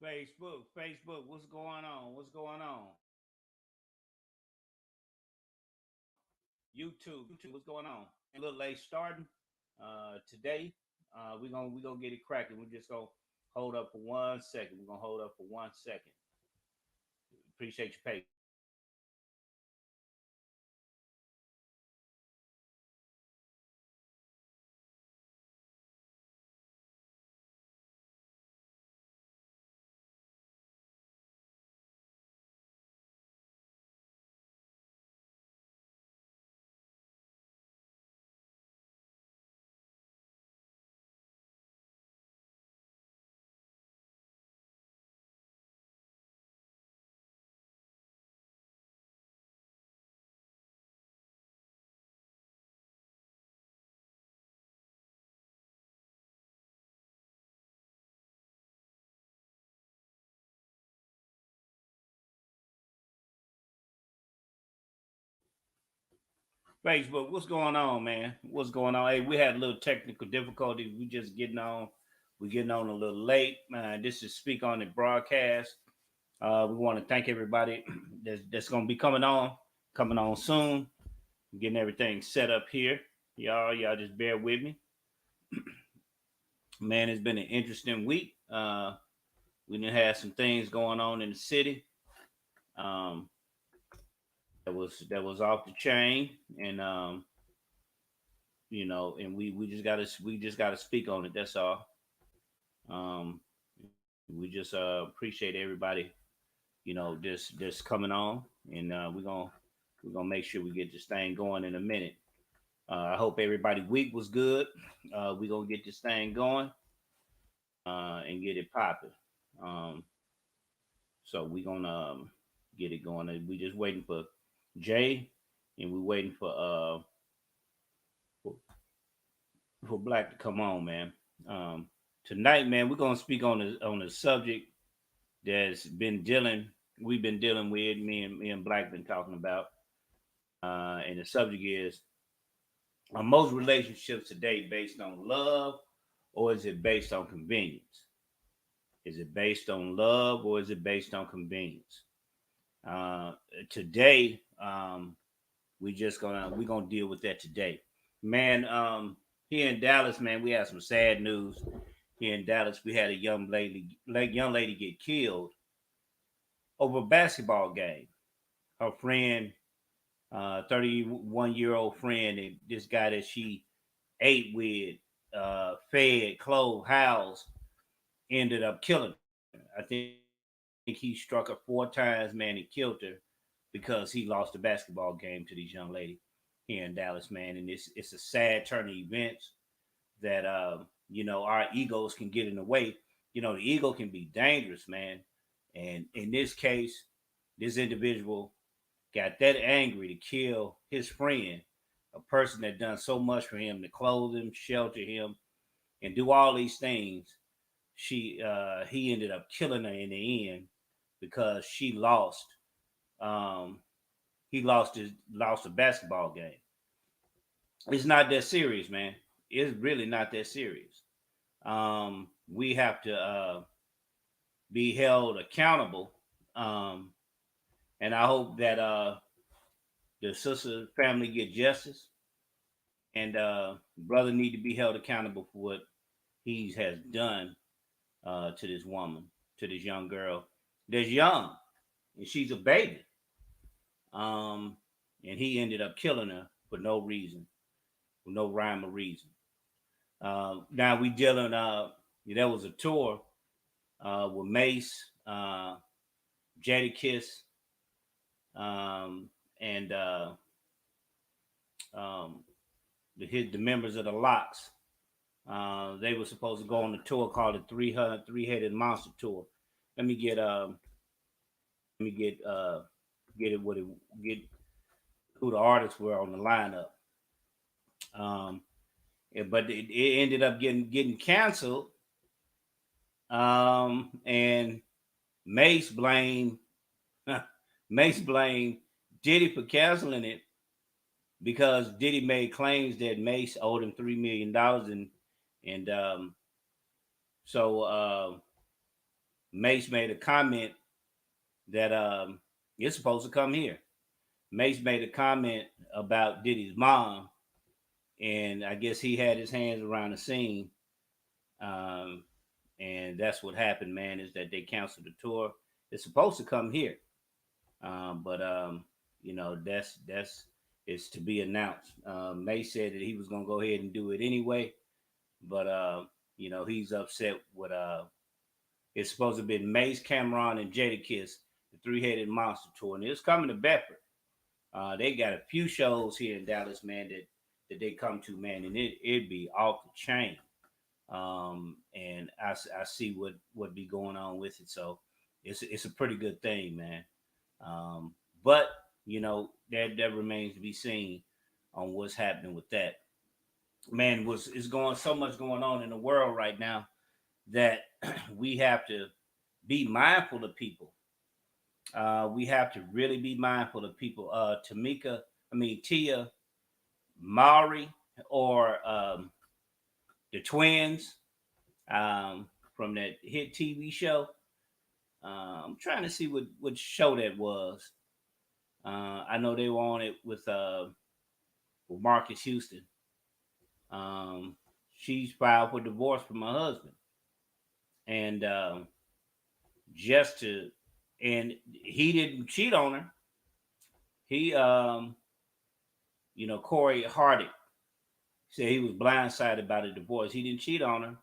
Facebook, what's going on? What's going on? YouTube, what's going on? A little late starting today. We're gonna get it cracking. We're just gonna hold up for 1 second. We're gonna hold up for 1 second. Appreciate your patience. Facebook, what's going on, man? What's going on? Hey, we had a little technical difficulty. We just getting on. We're getting on a little late. This is Speak on It broadcast. We want to thank everybody that's going to be coming on soon. Getting everything set up here. Y'all just bear with me. Man, it's been an interesting week. We done had some things going on in the city. Um, that was off the chain, and and we just gotta speak on it. That's all. Um, we just appreciate everybody, just coming on, and we're gonna make sure we get this thing going in a minute. I hope everybody week was good. We're gonna get this thing going and get it popping. Um, so we're gonna get it going. We just waiting for Jay, and we're waiting for, for Black to come on, man. Um, Tonight, man, we're gonna speak on a subject that's been dealing we've been dealing with. Me and Black been talking about, and the subject is: are most relationships today based on love, or is it based on convenience? Is it based on love, or is it based on convenience? Uh, Today, we're gonna deal with that today, man. Here in Dallas, man, we had some sad news. Here in Dallas, we had a young lady get killed over a basketball game. Her friend, 31-year-old friend, and this guy that she ate with, fed, clothed, housed, ended up killing her. I think he struck her 4 times, man, and killed her because he lost a basketball game to this young lady here in Dallas, man. And it's a sad turn of events that our egos can get in the way. The ego can be dangerous, man. And in this case, this individual got that angry to kill his friend, a person that done so much for him, to clothe him, shelter him, and do all these things. He ended up killing her in the end because she lost. Um, he lost a basketball game. It's not that serious, man. It's really not that serious. We have to be held accountable, um, and I hope that the sister family get justice, and brother need to be held accountable for what he has done to this woman, to this young girl that's young, and she's a baby. Um, and he ended up killing her for no reason, for no rhyme or reason. Now we dealing. There was a tour with Mace, Jadakiss, and um, the members of the Locks. They were supposed to go on a tour called the 300 Monster Tour. Let me get let me get it what it get who the artists were on the lineup. Um, but it ended up getting canceled. And Mace blamed Mace blamed Diddy for canceling it because Diddy made claims that Mace owed him $3 million, and so Mace made a comment that it's supposed to come here. Mace made a comment about Diddy's mom, and I guess he had his hands around the scene. Um, and that's what happened, man, is that they canceled the tour. It's supposed to come here. But that's it's to be announced. May said that he was gonna go ahead and do it anyway, but he's upset with it's supposed to be Mace, Cameron, and Jadakiss, the three-headed monster tour, and it's coming to Bedford. They got a few shows here in Dallas, man, that they come to, man, and it'd be off the chain. And I see what be going on with it, so it's a pretty good thing, man. But that remains to be seen on what's happening with that. Man, was is going so much going on in the world right now that we have to be mindful of people. We have to really be mindful of people. Tia, Maury, or the twins from that hit TV show. I'm trying to see what show that was. I know they were on it with Marcus Houston. Um, she's filed for divorce from her husband, and just to, and he didn't cheat on her. He, Corey Hardy said he was blindsided by the divorce. He didn't cheat on her,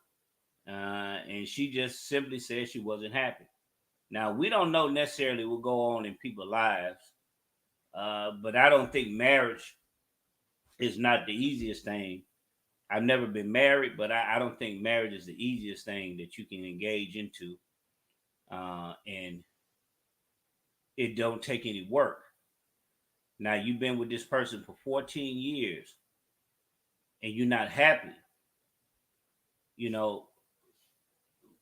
and she just simply said she wasn't happy. Now we don't know necessarily what go on in people's lives, but I don't think marriage is not the easiest thing. I've never been married, but I don't think marriage is the easiest thing that you can engage into, and it don't take any work. Now you've been with this person for 14 years, and you're not happy. You know,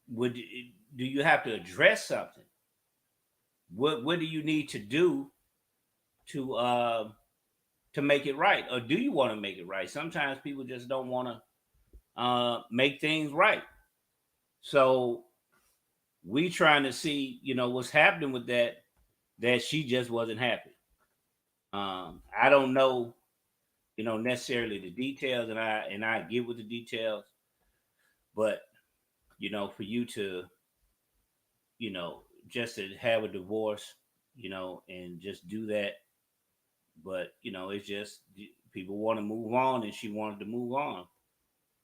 would do you have to address something? What do you need to do to to make it right, or do you want to make it right? Sometimes people just don't want to make things right. So we trying to see, what's happening with that. That she just wasn't happy. I don't know, necessarily the details, and I get with the details, but for you to, just to have a divorce, and just do that, but it's just people want to move on, and she wanted to move on.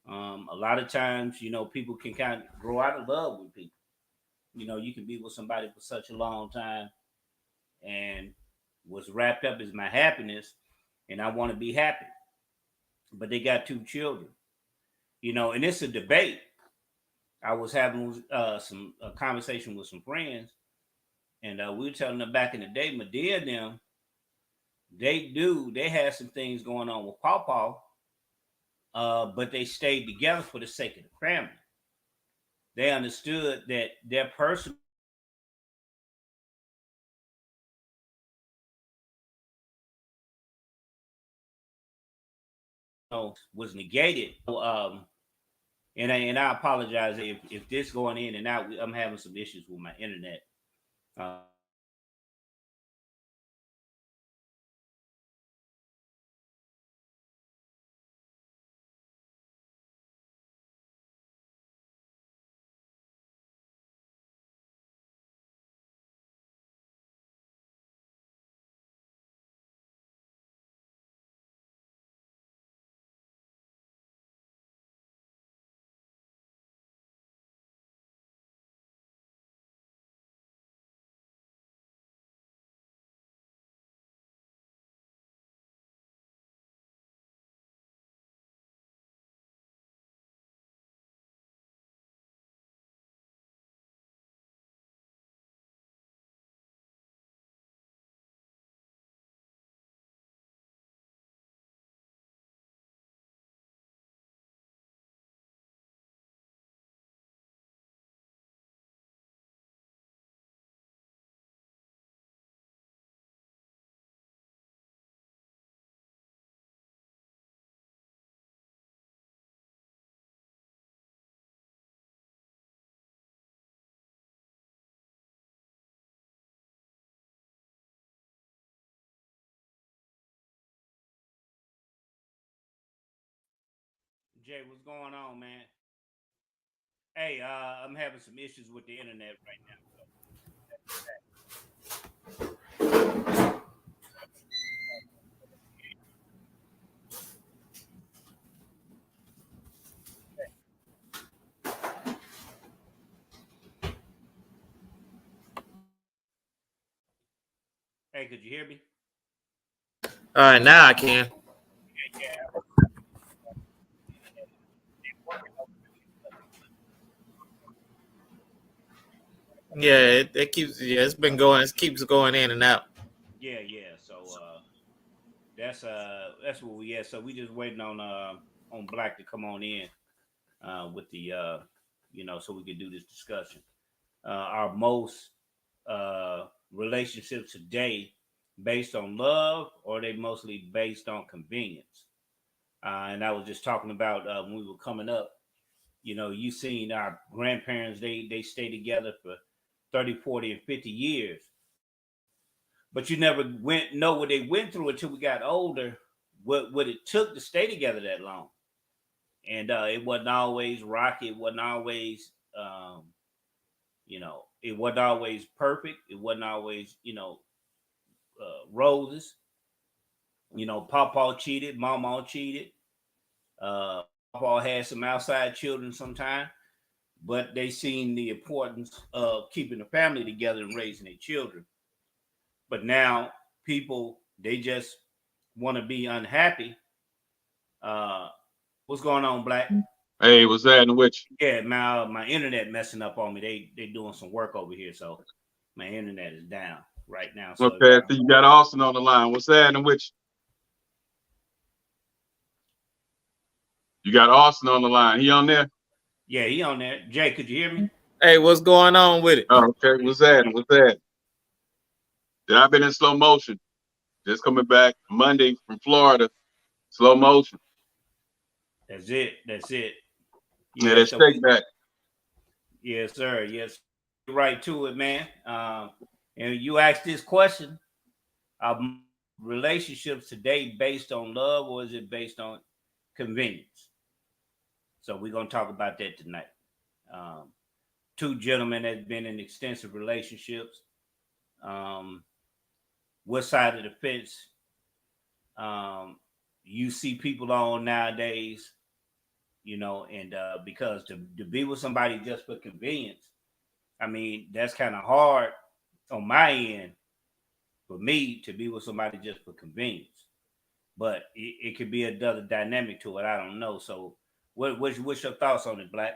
A lot of times, people can kind of grow out of love with people. You can be with somebody for such a long time, and what's wrapped up is my happiness, and I want to be happy. But they got two children, and it's a debate. I was having some a conversation with some friends, and we were telling them back in the day, Medea and them, they had some things going on with Paw, but they stayed together for the sake of the family. They understood that their personal was negated. And I apologize if this going in and out. I'm having some issues with my internet. Uh, Jay, what's going on, man? Hey, I'm having some issues with the internet right now. Hey, could you hear me? All right, now I can. Yeah, Yeah, it keeps. Yeah, it's been going. It keeps going in and out. yeah. So that's where we at. So we just waiting on Black to come on in with the so we can do this discussion. Our most relationships today based on love, or are they mostly based on convenience? And I was just talking about when we were coming up. You seen our grandparents, they stay together for 30, 40, and 50 years. But you never went know what they went through until we got older, what it took to stay together that long. And it wasn't always rocky, it wasn't always it wasn't always perfect, it wasn't always, roses. Papa cheated, Mama cheated, Papa had some outside children sometime, but they seen the importance of keeping the family together and raising their children. But now people, they just want to be unhappy. Uh, what's going on, Black? Hey, what's that in which? Yeah, my internet messing up on me. They doing some work over here, so my internet is down right now. So Okay, I think you got Austin on the line. What's that in which? You got Austin on the line. He on there? yeah, he on there. Jay, could you hear me? Hey, what's going on with it? Oh, okay, what's that? What's that? Did I been in slow motion? Just coming back Monday from Florida. Slow motion. That's it. Yeah, Yeah, that so shake back. yes, sir. Yes, right to it, man. And you asked this question: Are relationships today based on love, or is it based on convenience? So we're gonna talk about that tonight. Um, Two gentlemen that's been in extensive relationships. Um, what side of the fence um, you see people on nowadays? And because to be with somebody just for convenience, I mean, that's kind of hard on my end for me to be with somebody just for convenience. But it could be another dynamic to it. I don't know. So, what's your thoughts on it, Black?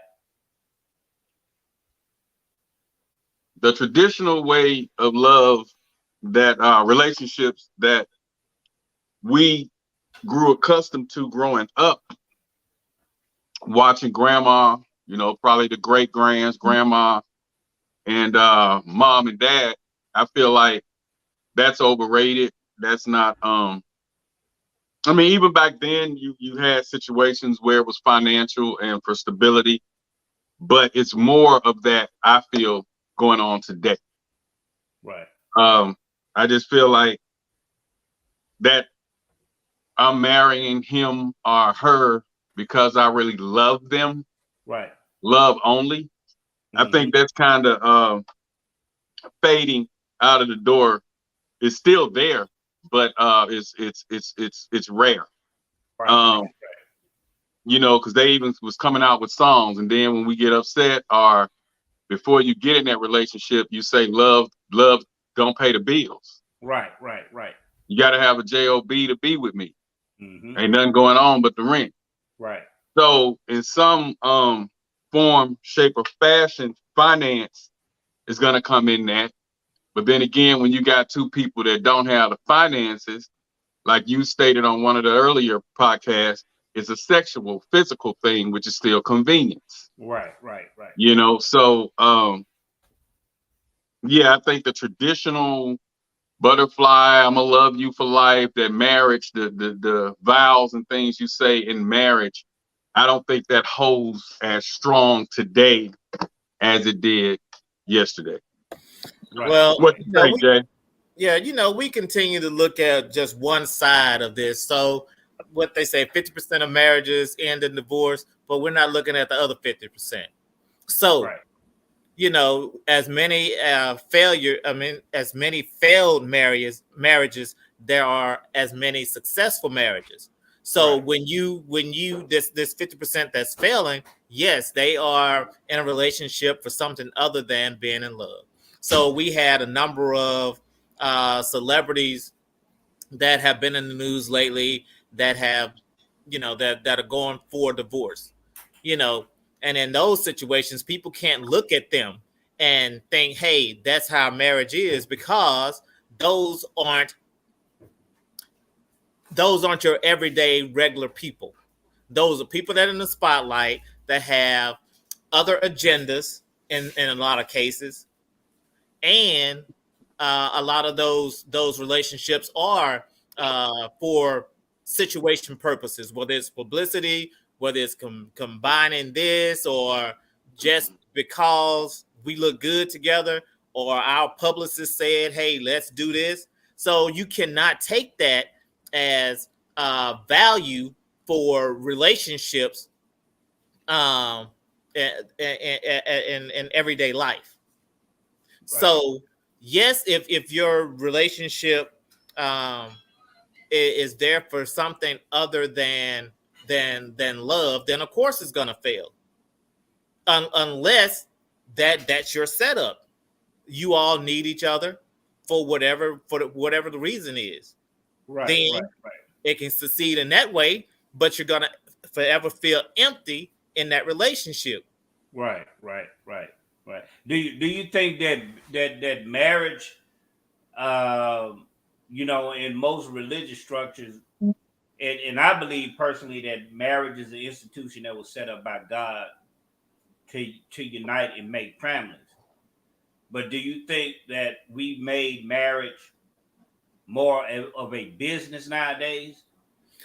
The traditional way of love that relationships that we grew accustomed to growing up, watching grandma, probably the great grands, grandma, and mom and dad. I feel like that's overrated. That's not I mean, even back then you had situations where it was financial and for stability, but it's more of that I feel going on today. Right. I just feel like that I'm marrying him or her because I really love them, Right. love only. I Mm-hmm. think that's kind of fading out of the door. It's still there, but it's rare. Right. Um, because they even was coming out with songs, and then when we get upset or before you get in that relationship, you say love don't pay the bills. Right. You got to have a job to be with me. Mm-hmm. Ain't nothing going on but the rent. Right. So in some form, shape, or fashion, finance is gonna come in that. But then again, when you got two people that don't have the finances, like you stated on one of the earlier podcasts, it's a sexual, physical thing, which is still convenience. Right. So yeah, I think the traditional butterfly, I'm gonna love you for life, that marriage, the vows and things you say in marriage, I don't think that holds as strong today as it did yesterday. Right. Well, What you say, Jay? we continue to look at just one side of this. So what they say, 50% of marriages end in divorce, but we're not looking at the other 50%. So, Right. you know, as many as many failed marriages, there are as many successful marriages. So Right. when you this 50% that's failing, yes, they are in a relationship for something other than being in love. So we had a number of celebrities that have been in the news lately that have, you know, that are going for divorce, you know, and in those situations, people can't look at them and think, hey, that's how marriage is, because those aren't those aren't your everyday regular people. Those are people that are in the spotlight that have other agendas in a lot of cases, and a lot of those relationships are for situation purposes, whether it's publicity, whether it's combining this, or just because we look good together, or our publicist said, "Hey, let's do this." So you cannot take that as value for relationships um, in everyday life. Right. So yes, if your relationship um, is there for something other than love, then of course it's gonna fail. Unless that's your setup. You all need each other for whatever the reason is. Right. Then Right. Right. it can succeed in that way, but you're gonna forever feel empty in that relationship. Right. Right. Right. Right. Do you think that marriage, um, you know, in most religious structures, and I believe personally that marriage is an institution that was set up by God to unite and make families. But do you think that we made marriage more of a business nowadays,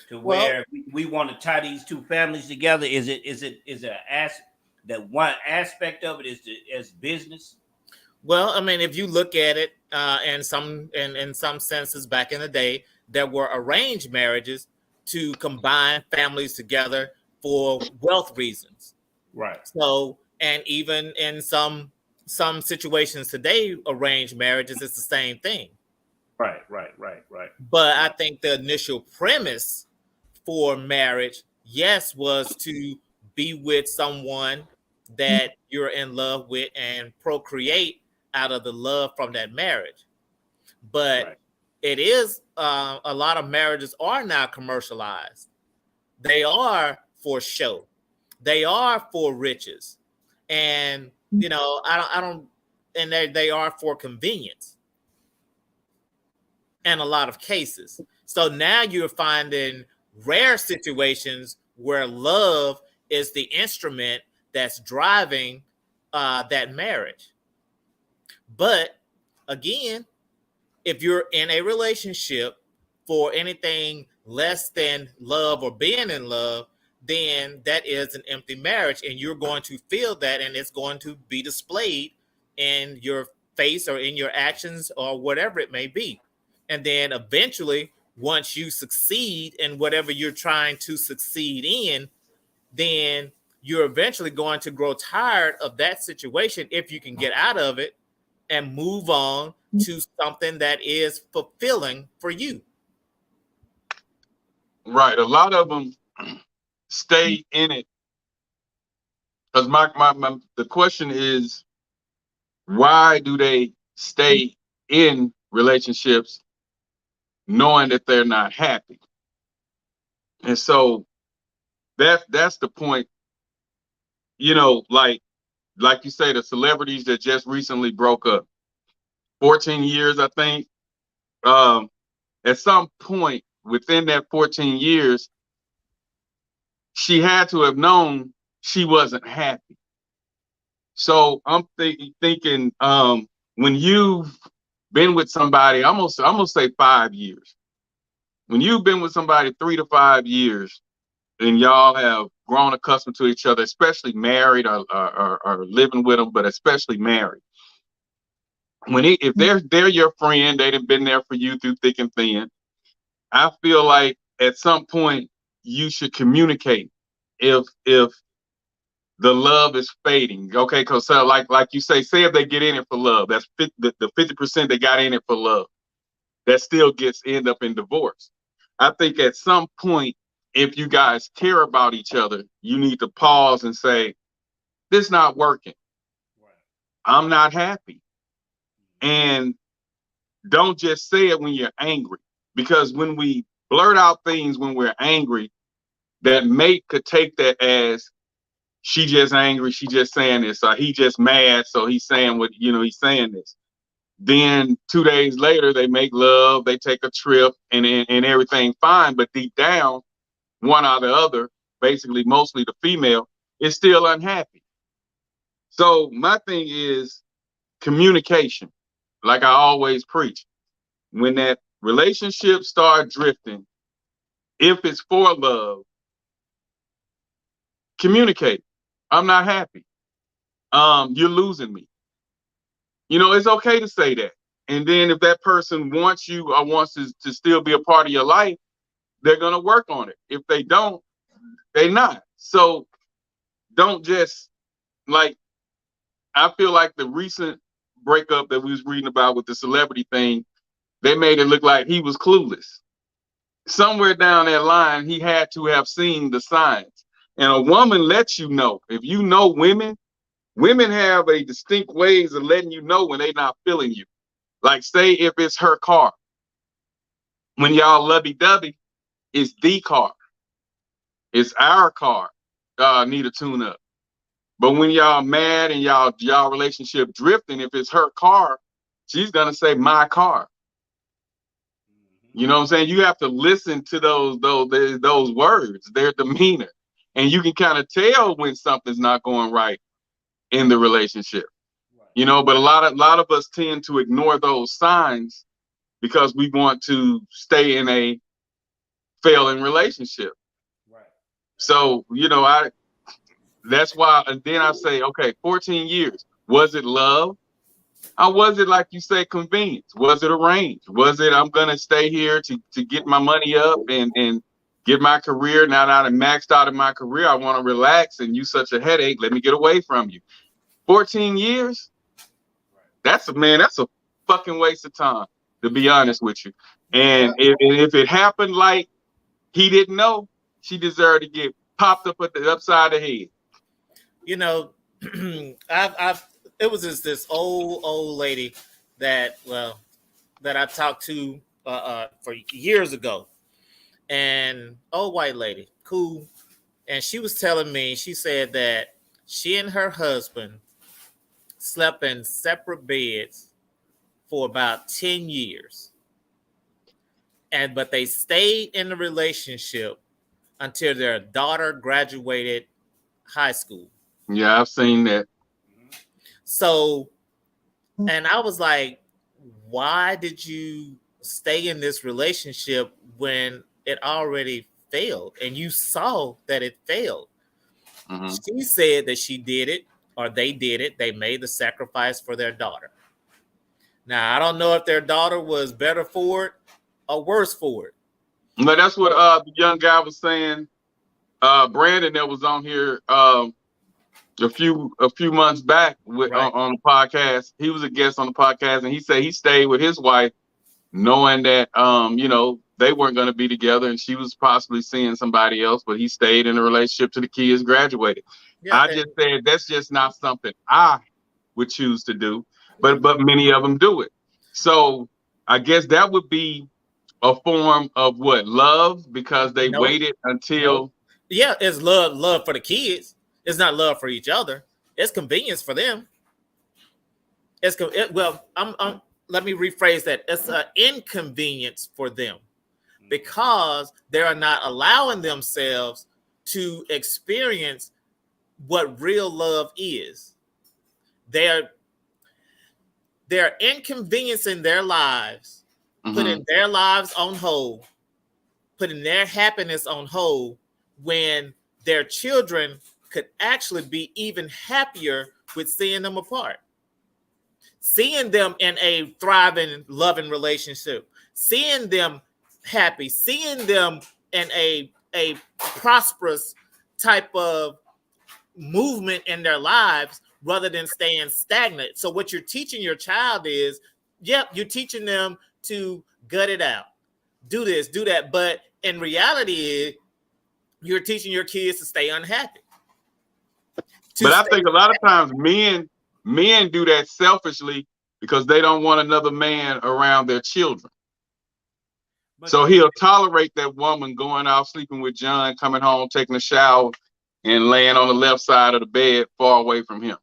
to Well, where we want to tie these two families together? Is it that one aspect of it is as business? well, I mean, if you look at it, in some senses, back in the day, there were arranged marriages to combine families together for wealth reasons. Right. So, and even in some situations today, arranged marriages is the same thing. Right. Right. Right. Right. But I think the initial premise for marriage, yes, was to be with someone that you're in love with and procreate out of the love from that marriage. But Right. it is a lot of marriages are now commercialized. They are for show. They are for riches, and you know, I don't, and they are for convenience in a lot of cases. So now you're finding rare situations where love is the instrument that's driving that marriage. But again, if you're in a relationship for anything less than love or being in love, then that is an empty marriage, and you're going to feel that, and it's going to be displayed in your face or in your actions or whatever it may be. And then eventually, once you succeed in whatever you're trying to succeed in, then you're eventually going to grow tired of that situation if you can get out of it and move on to something that is fulfilling for you. Right. A lot of them stay in it because the question is, why do they stay in relationships knowing that they're not happy? And so that's the point. You know, like you say, the celebrities that just recently broke up, 14 years, I think. Um, at some point within that 14 years, she had to have known she wasn't happy. So I'm thinking, when you've been with somebody, I'm gonna say 5 years. When you've been with somebody 3 to 5 years, and y'all have grown accustomed to each other, especially married or living with them, but especially married. If they're your friend, they've been there for you through thick and thin. I feel like at some point you should communicate if the love is fading. Okay, because so like you say if they get in it for love, that's the 50% they got in it for love. That still end up in divorce. I think at some point, if you guys care about each other, you need to pause and say, this not working. Right. I'm not happy. And don't just say it when you're angry, because when we blurt out things when we're angry, that mate could take that as she just angry, she just saying this, or he just mad, so he's saying what, he's saying this. Then 2 days later, they make love, they take a trip, and everything fine. But deep down, one or the other, basically mostly the female, is still unhappy. So my thing is communication. Like I always preach, when that relationship start drifting, if it's for love, communicate. I'm not happy. You're losing me. It's okay to say that. And then if that person wants you or wants to still be a part of your life, they're going to work on it. If they don't, they not. So don't just I feel like the recent breakup that we was reading about with the celebrity thing, they made it look like he was clueless. Somewhere down that line, he had to have seen the signs. And a woman lets you know. If you know women have a distinct ways of letting you know when they're not feeling you. Like, say if it's her car, when y'all lovey-dovey, it's the car. It's our car. Need a tune up. But when y'all mad and y'all relationship drifting, if it's her car, she's gonna say my car. You know what I'm saying? You have to listen to those words, their demeanor, and you can kind of tell when something's not going right in the relationship. Right. But a lot of us tend to ignore those signs because we want to stay in a failing relationship. Right. So, that's why, and then I say, okay, 14 years. Was it love? Or was it, like you say, convenience? Was it arranged? Was it, I'm going to stay here to get my money up and get my career? Now that I'm maxed out in my career, I want to relax, and you such a headache. Let me get away from you. 14 years? That's a fucking waste of time, to be honest with you. And if it happened like he didn't know, she deserved to get popped up at the upside of the head. It was this old lady that I talked to for years ago, and old white lady, cool, and she was telling me, she said that she and her husband slept in separate beds for about 10 years, but they stayed in the relationship until their daughter graduated high school. Yeah, I've seen that. So, and I was like, why did you stay in this relationship when it already failed and you saw that it failed? Mm-hmm. She said that she did it, or they did it. They made the sacrifice for their daughter. Now, I don't know if their daughter was better for it or worse for it. No, that's what the young guy was saying. Brandon that was on here a few months back with on the podcast. He was a guest on the podcast, and he said he stayed with his wife knowing that they weren't going to be together, and she was possibly seeing somebody else, but he stayed in a relationship till the kids graduated. I just said that's just not something I would choose to do, but many of them do it. So I guess that would be a form of what, love, because they waited until. Yeah, it's love for the kids. It's not love for each other. It's convenience for them. Let me rephrase that. It's an inconvenience for them because they are not allowing themselves to experience what real love is. They're inconveniencing their lives, putting their lives on hold, putting their happiness on hold when their children could actually be even happier with seeing them apart. Seeing them in a thriving, loving relationship, seeing them happy, seeing them in a a prosperous type of movement in their lives rather than staying stagnant. So what you're teaching your child is, yep, you're teaching them to gut it out, do this, do that. But in reality, you're teaching your kids to stay unhappy. But I think a lot of times men do that selfishly because they don't want another man around their children. But So he'll tolerate that woman going out sleeping with John, coming home, taking a shower, and laying on the left side of the bed far away from him.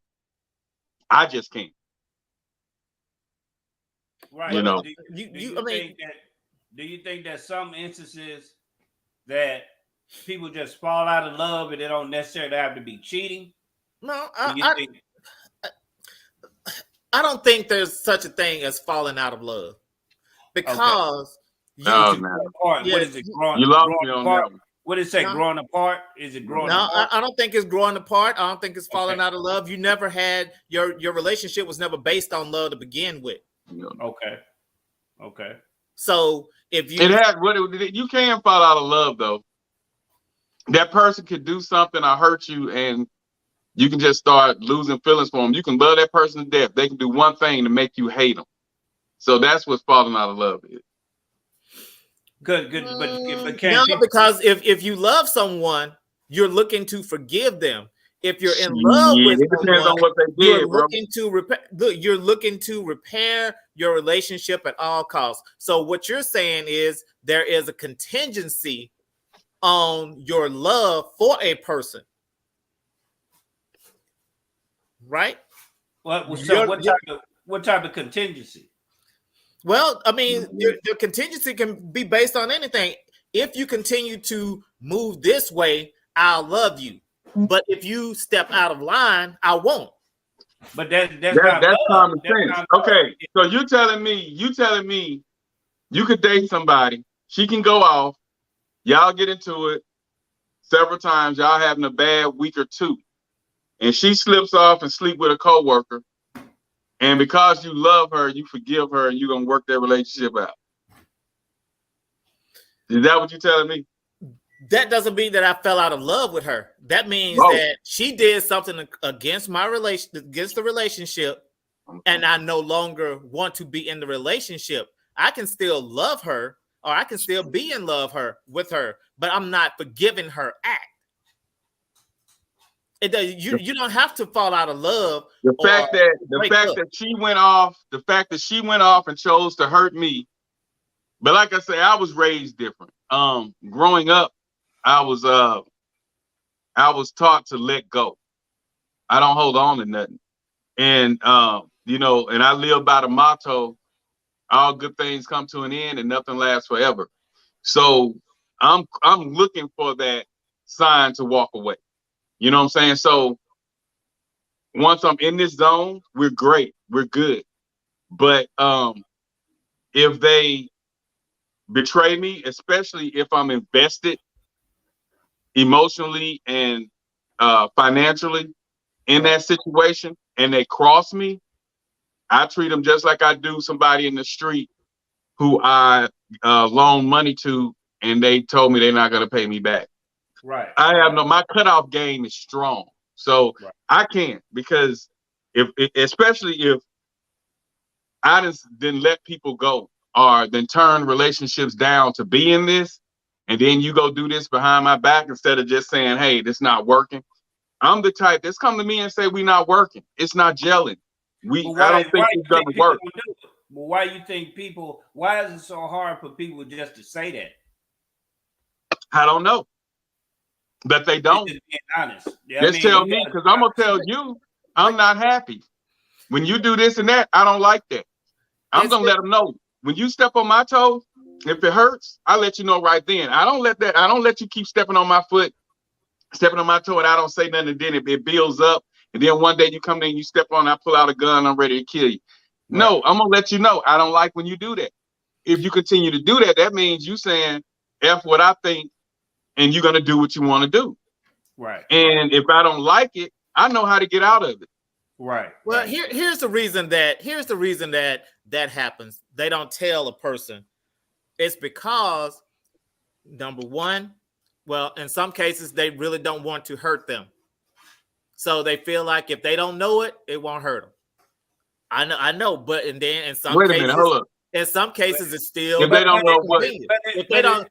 I just can't. right. You know. Do you think that some instances that people just fall out of love and they don't necessarily have to be cheating? No, I don't think there's such a thing as falling out of love, because No. What is it? You lost me on that one. What did it say? No. Growing apart? Is it growing No, apart? I don't think it's growing apart. I don't think it's falling out of love. You never had your relationship was never based on love to begin with. Okay. So if you you can fall out of love though. That person could do something or hurt you, and you can just start losing feelings for them. You can love that person to death. They can do one thing to make you hate them. So that's what falling out of love is. Good. But can no, people, because if you love someone, you're looking to forgive them. If you're in love with it depends someone, on what they you're did, bro. looking to repair. Look, you're looking to repair your relationship at all costs. So what you're saying is there is a contingency on your love for a person, right? what type of contingency? Well, I mean, your contingency can be based on anything. If you continue to move this way, I'll love you. But if you step out of line, I won't. But that's common sense. Okay, so you telling me you could date somebody, she can go off, y'all get into it several times, y'all having a bad week or two, and she slips off and sleep with a coworker. And because you love her, you forgive her, and you're going to work that relationship out. Is that what you're telling me? That doesn't mean that I fell out of love with her. That means that she did something against the relationship, and I no longer want to be in the relationship. I can still love her, or I can still be in love with her, but I'm not forgiving her act. You don't have to fall out of love. The fact that she went off and chose to hurt me. But like I say, I was raised different. Growing up, I was taught to let go. I don't hold on to nothing. And and I live by the motto, all good things come to an end and nothing lasts forever. So I'm looking for that sign to walk away. You know what I'm saying? So once I'm in this zone, we're great. We're good. But if they betray me, especially if I'm invested emotionally and financially in that situation, and they cross me, I treat them just like I do somebody in the street who I loan money to, and they told me they're not going to pay me back. Right. My cutoff game is strong. So I can't, because especially if I didn't let people go, or then turn relationships down to be in this, and then you go do this behind my back instead of just saying, hey, this not working. I'm the type that's come to me and say, we not working. It's not gelling. I don't think it's gonna work. Well, why is it so hard for people just to say that? I don't know. But they don't. Just being honest. Just tell me, because I'm gonna tell you, I'm not happy. When you do this and that, I don't like that. I'm gonna let them know. When you step on my toes, if it hurts, I let you know right then. I don't let you keep stepping on my foot, stepping on my toe, and I don't say nothing, and then it builds up. And then one day you come in, you step on, I pull out a gun, I'm ready to kill you. Right. No, I'm gonna let you know. I don't like when you do that. If you continue to do that, that means you saying F what I think, and you're gonna do what you want to do. Right. And if I don't like it, I know how to get out of it. Right. Well, here's the reason that happens. They don't tell a person. It's because, number one, Well, in some cases, they really don't want to hurt them. So they feel like if they don't know it, it won't hurt them. I know, but and then in some Wait a cases, minute, hold up. in some cases, it's still If they don't know what, if they don't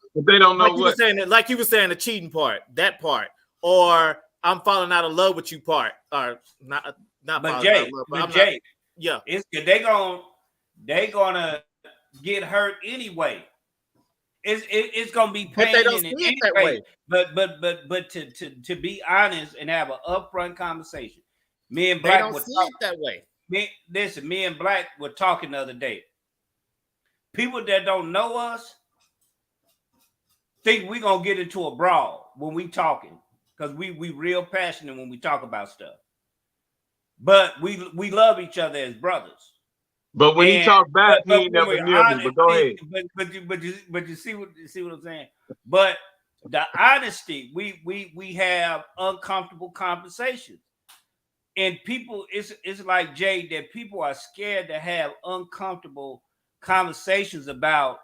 know like you were what, saying, like you were saying, the cheating part, that part, or I'm falling out of love with you part, or not But falling Jay, out of love, but I'm Jay, yeah, it's they gonna get hurt anyway. It's gonna be but pain they don't in see it any that way. But to be honest and have an upfront conversation, me and They Black don't were see talking. it that way. Me and Black were talking the other day. People that don't know us think we're gonna get into a brawl when we talking, because we real passionate when we talk about stuff. But we love each other as brothers. but when he talk back, he ain't when never we're near me. honest, But go ahead. But you see what I'm saying. But the honesty, we have uncomfortable conversations, and people, it's like Jay, that people are scared to have uncomfortable conversations about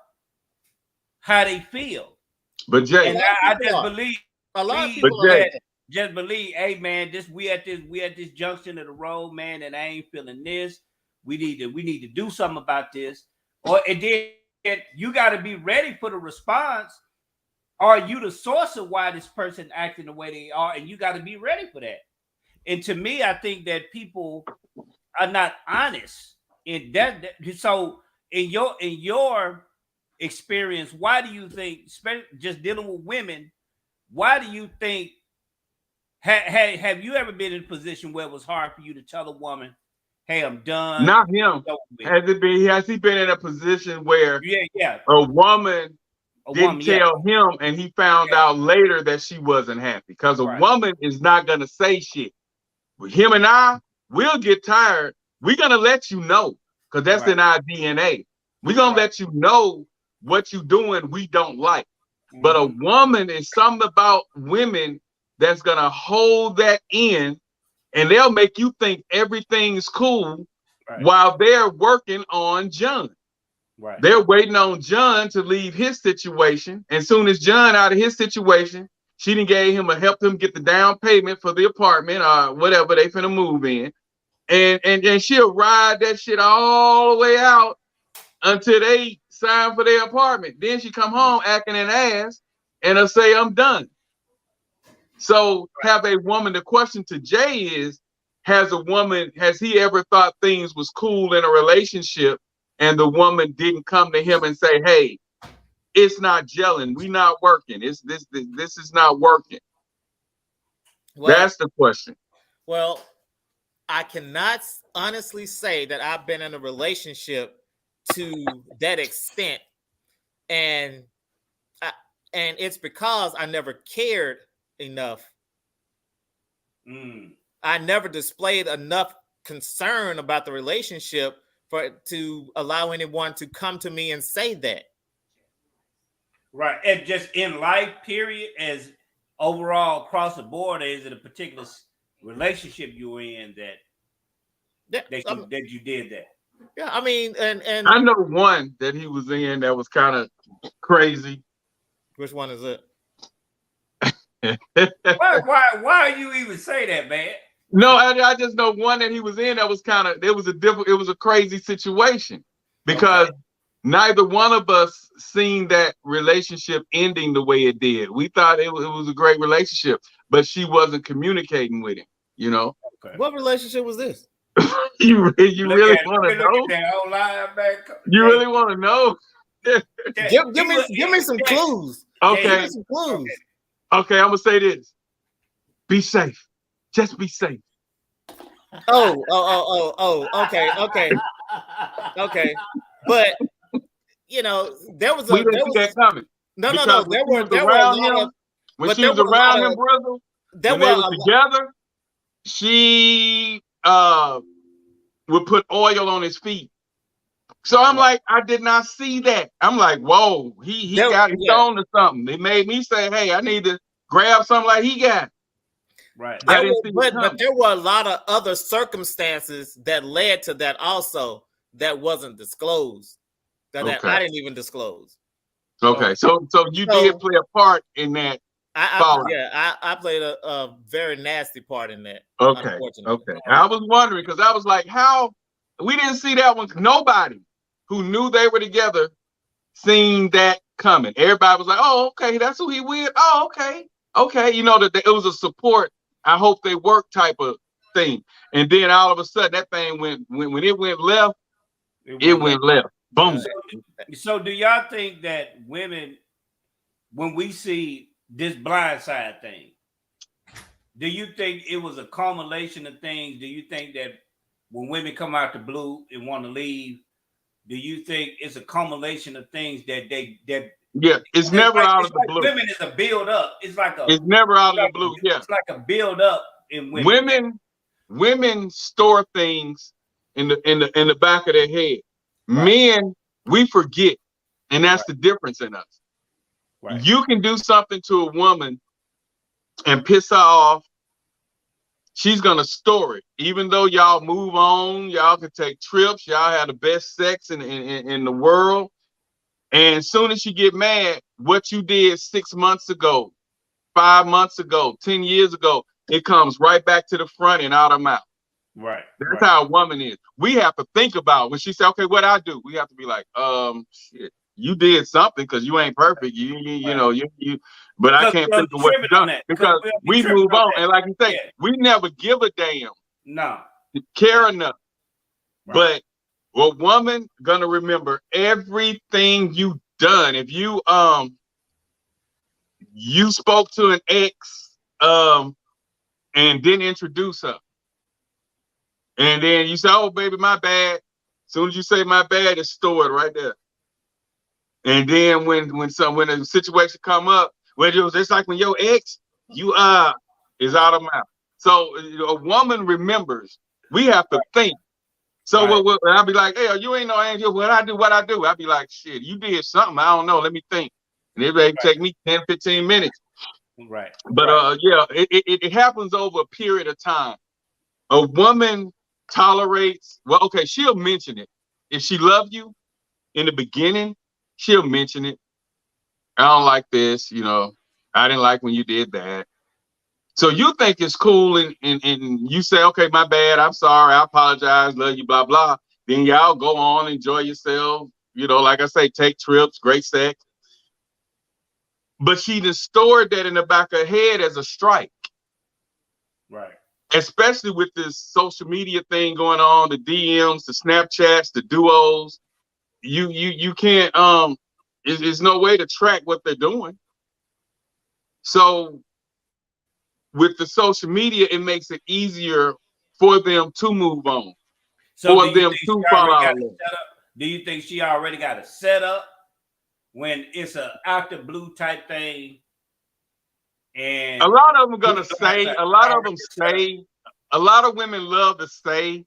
how they feel. But Jay, And I just believe A lot of Please, people But Jay- are like that. just believe, hey man, we at this junction of the road, man, and I ain't feeling this. We need to do something about this. And then you got to be ready for the response. Are you the source of why this person acting the way they are? And you got to be ready for that. And to me, I think that people are not honest in that. So in your experience, why do you think, just dealing with women, why do you think, have you ever been in a position where it was hard for you to tell a woman, hey, I'm done? not him. Has he been in a position where Yeah. a woman didn't yeah. tell him and he found out later that she wasn't happy? Because a Right. woman is not gonna say shit. With him and I, we'll get tired. We're gonna let you know, because that's Right. in our DNA. We're gonna let you know what you're doing we don't like. But a woman is something about women that's gonna hold that in, and they'll make you think everything's cool while they're working on John. Right. They're waiting on John to leave his situation. And soon as John out of his situation, she done gave him helped him get the down payment for the apartment or whatever they finna move in. And she'll ride that shit all the way out until they sign for their apartment. Then she come home acting an ass and they'll say, I'm done. So have a woman, the question to Jay is, has he ever thought things was cool in a relationship and the woman didn't come to him and say, hey, it's not gelling, we not working, this is not working? Well, that's the question. Well, I cannot honestly say that I've been in a relationship to that extent, and it's because I never cared enough. I never displayed enough concern about the relationship to allow anyone to come to me and say that. Right. And just in life, period, as overall across the board, is it a particular relationship you were in that you did that? Yeah, I mean, and I know one that he was in that was kind of crazy. Which one is it? why are you even say that, man? No, I just know one that he was in that was kind of, it was a crazy situation because neither one of us seen that relationship ending the way it did. We thought it was a great relationship, but she wasn't communicating with him, you know? Okay. What relationship was this? You really want to know? You really want to know? Give me some clues. Okay. Give me some clues. Okay, I'm gonna say this. Be safe. Just be safe. Okay. But you know, there was we didn't see that coming. No. There were a lot of, when she was around him, Brizzle, when they were together, she would put oil on his feet. So I'm like, I did not see that. I'm like, whoa, he got on to something. It made me say, hey, I need to grab something like he got. Right. But there were a lot of other circumstances that led to that also that wasn't disclosed. That I didn't even disclose. Okay. So you did play a part in that Fallout. I played a very nasty part in that. Okay. Unfortunately. Okay. I was wondering because I was like, how we didn't see that one. Nobody who knew they were together seen that coming. Everybody was like, oh, okay, that's who he with. Oh, okay. Okay. You know, that it was a support. I hope they work type of thing. And then all of a sudden that thing went when it went left, it went left. Boom. So do y'all think that women, when we see this Blind Side thing, do you think it was a culmination of things? Do you think that when women come out the blue and want to leave, do you think it's a culmination of things that yeah, it's never like, out it's of the like blue. Women is a build up. It's like a. It's never out of the blue. Yeah, it's like a build up in women. Women store things in the back of their head. Right. Men, we forget, and that's the difference in us. Right. You can do something to a woman and piss her off. She's gonna store it, even though y'all move on. Y'all can take trips. Y'all have the best sex in the world. And as soon as you get mad, what you did 6 months ago, 5 months ago, 10 years ago, it comes right back to the front and out of mouth. Right. That's how a woman is. We have to think about when she say, okay, what I do? We have to be like, shit, you did something because you ain't perfect. You know, but I can't think of what you done because we move on. And like you say, we never give a damn. No. Care enough. Right. But a woman gonna remember everything you done. If you you spoke to an ex and didn't introduce her, and then you say, "Oh, baby, my bad." As soon as you say "my bad," it's stored right there. And then when a situation come up, when it was just like when your ex, you is out of mouth. So a woman remembers. We have to think. So what I'll be like, hey, you ain't no angel. What I do. I'll be like, shit, you did something. I don't know. Let me think. And it may take me 10, 15 minutes. Right. But yeah, it happens over a period of time. A woman tolerates, well, okay, she'll mention it. If she loved you in the beginning, she'll mention it. I don't like this, you know. I didn't like when you did that. So you think it's cool and you say, okay, my bad, I'm sorry, I apologize, love you, blah, blah. Then y'all go on, enjoy yourself. You know, like I say, take trips, great sex. But she just stored that in the back of her head as a strike. Right. Especially with this social media thing going on, the DMs, the Snapchats, the duos. You can't, there's no way to track what they're doing. So with the social media, it makes it easier for them to move on. So for them to follow out. Do you think she already got a setup when it's a out the blue type thing? And a lot of them are gonna say, a lot of women love to say,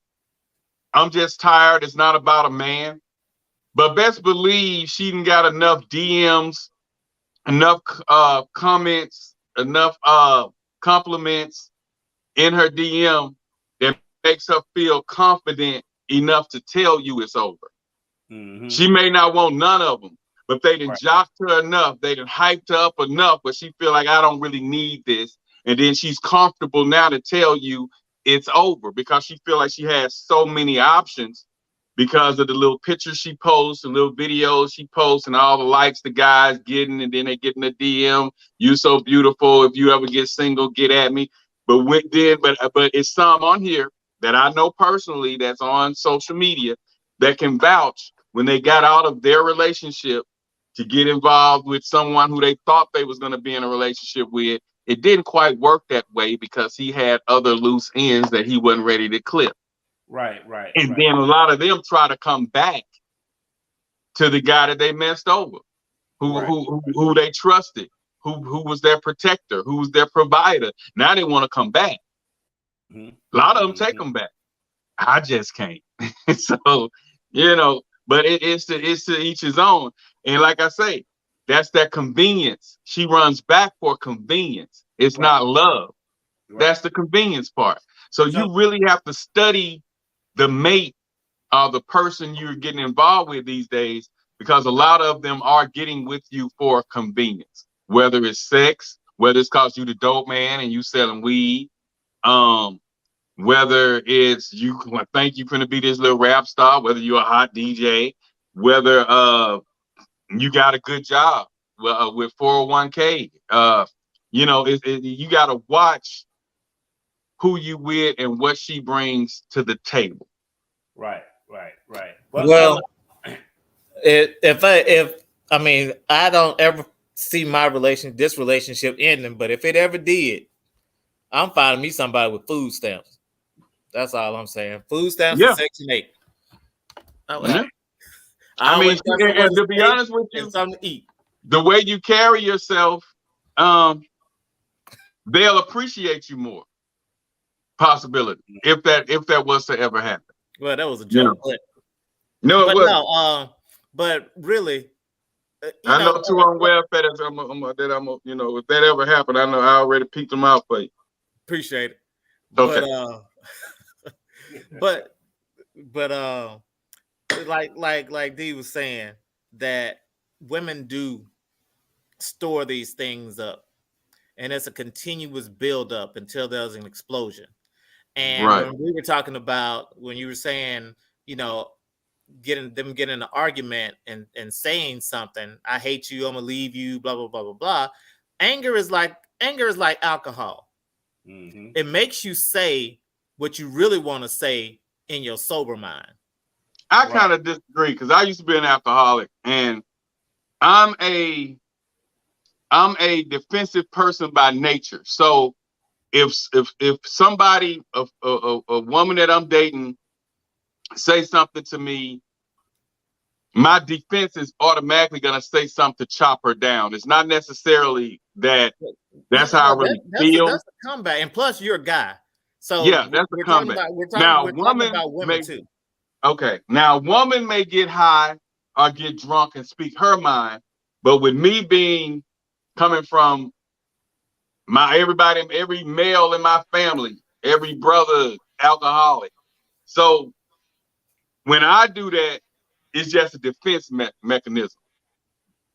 I'm just tired, it's not about a man. But best believe she done got enough DMs, enough comments, enough compliments in her DM that makes her feel confident enough to tell you it's over. Mm-hmm. She may not want none of them, but they done jocked her enough, they done hyped her up enough where she feel like I don't really need this. And then she's comfortable now to tell you it's over because she feel like she has so many options because of the little pictures she posts, the little videos she posts, and all the likes the guys getting, and then they get in the DM, you so beautiful, if you ever get single, get at me. But it's some on here that I know personally that's on social media that can vouch when they got out of their relationship to get involved with someone who they thought they was going to be in a relationship with. It didn't quite work that way because he had other loose ends that he wasn't ready to clip. Right. And then a lot of them try to come back to the guy that they messed over, who they trusted, who was their protector, who was their provider. Now they want to come back. Mm-hmm. A lot of them take them back. I just can't. So, you know, but it's to each his own. And like I say, that's that convenience. She runs back for convenience. It's not love. That's the convenience part. So you really have to study the mate or the person you're getting involved with these days, because a lot of them are getting with you for convenience, whether it's sex, whether it's cause you the dope man and you selling weed, whether it's you think you finna be this little rap star, whether you're a hot DJ, whether you got a good job with 401k. You know, you gotta watch who you with and what she brings to the table. Right. Well, if I mean, I don't ever see this relationship ending, but if it ever did, I'm finding me somebody with food stamps. That's all I'm saying. Food stamps and Section 8. I mean, and to be honest with you, something to eat. The way you carry yourself, they'll appreciate you more. Possibility, if that was to ever happen. Well, that was a joke. Yeah. But really, I know two on welfare that you know, if that ever happened, I know I already peeked them out for you. Appreciate it. Okay. But like Dee was saying, that women do store these things up, and it's a continuous build up until there's an explosion. And when we were talking about, when you were saying, you know, getting an argument and saying something, I hate you, I'm gonna leave you, blah blah blah blah blah. Anger is like alcohol. Mm-hmm. It makes you say what you really want to say in your sober mind. I kind of disagree, because I used to be an alcoholic, and I'm a defensive person by nature. So if somebody, a woman that I'm dating, say something to me, my defense is automatically gonna say something to chop her down. It's not necessarily that's how I really feel. That's a comeback, and plus you're a guy, so yeah, that's a comeback. We're talking about women too. Okay, now a woman may get high or get drunk and speak her mind, but with me coming from every male in my family, every brother alcoholic. So when I do that, it's just a defense mechanism.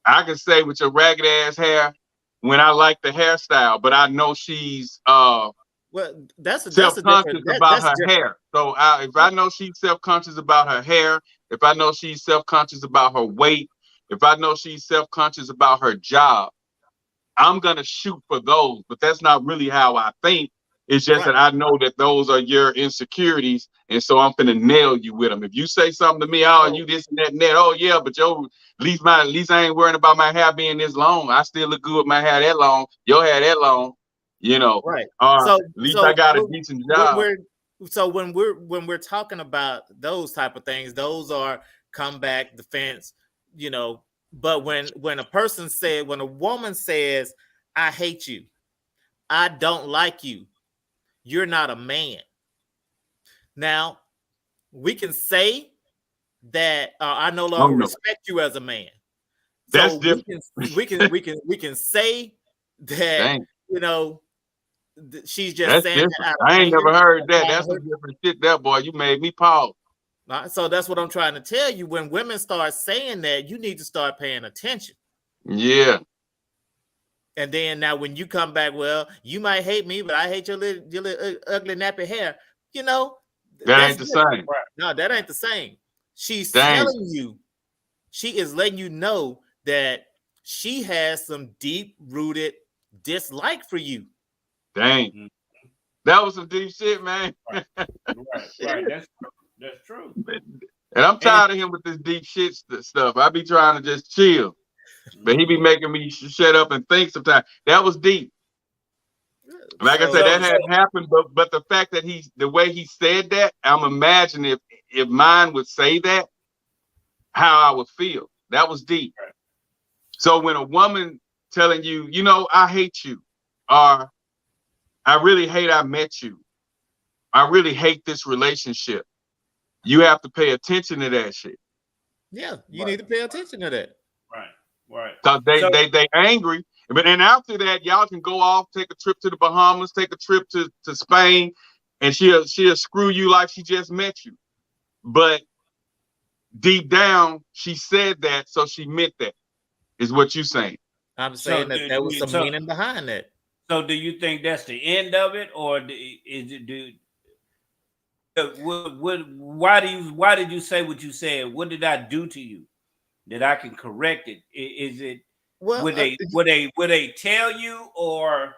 I can say with your ragged ass hair when I like the hairstyle, but I know she's self-conscious about her hair. So if I know she's self-conscious about her hair, if I know she's self-conscious about her weight, if I know she's self-conscious about her job, I'm gonna shoot for those. But that's not really how I think. It's just that I know that those are your insecurities, and so I'm gonna nail you with them. If you say something to me, oh, you this and that and that, oh yeah, but at least I ain't worrying about my hair being this long. I still look good with my hair that long. Your hair that long, you know. Right. So at least I got a decent job. When we're talking about those type of things, those are comeback, defense, you know. But when a woman says, I hate you, I don't like you, you're not a man. Now, we can say that I no longer respect you as a man. That's so different. we can say that, you know, she's just that's saying different. that. I ain't never heard that. That's some different shit there, boy. You made me pause. So that's what I'm trying to tell you. When women start saying that, you need to start paying attention. Yeah. And then now when you come back, well, you might hate me, but I hate your little ugly nappy hair. You know, that ain't the same. No, that ain't the same. She's telling you, she is letting you know that she has some deep-rooted dislike for you. Dang. That was some deep shit, man. Right. That's true. And I'm tired of him with this deep shit stuff. I be trying to just chill, but he be making me shut up and think sometimes. That was deep. Like I said, that hadn't happened, but the fact that the way he said that, I'm imagining if mine would say that, how I would feel. That was deep. Right. So when a woman telling you, you know, I hate you, or I really hate I met you, I really hate this relationship, you have to pay attention to that shit. Yeah, you need to pay attention to that. Right. Because they angry. But then after that, y'all can go off, take a trip to the Bahamas, take a trip to Spain, and she'll screw you like she just met you. But deep down, she said that, so she meant that, is what you saying. I'm saying that there was some meaning behind it. So do you think that's the end of it, or is it? Why did you say what you said? What did I do to you that I can correct it? Is it? Well, would they tell you, or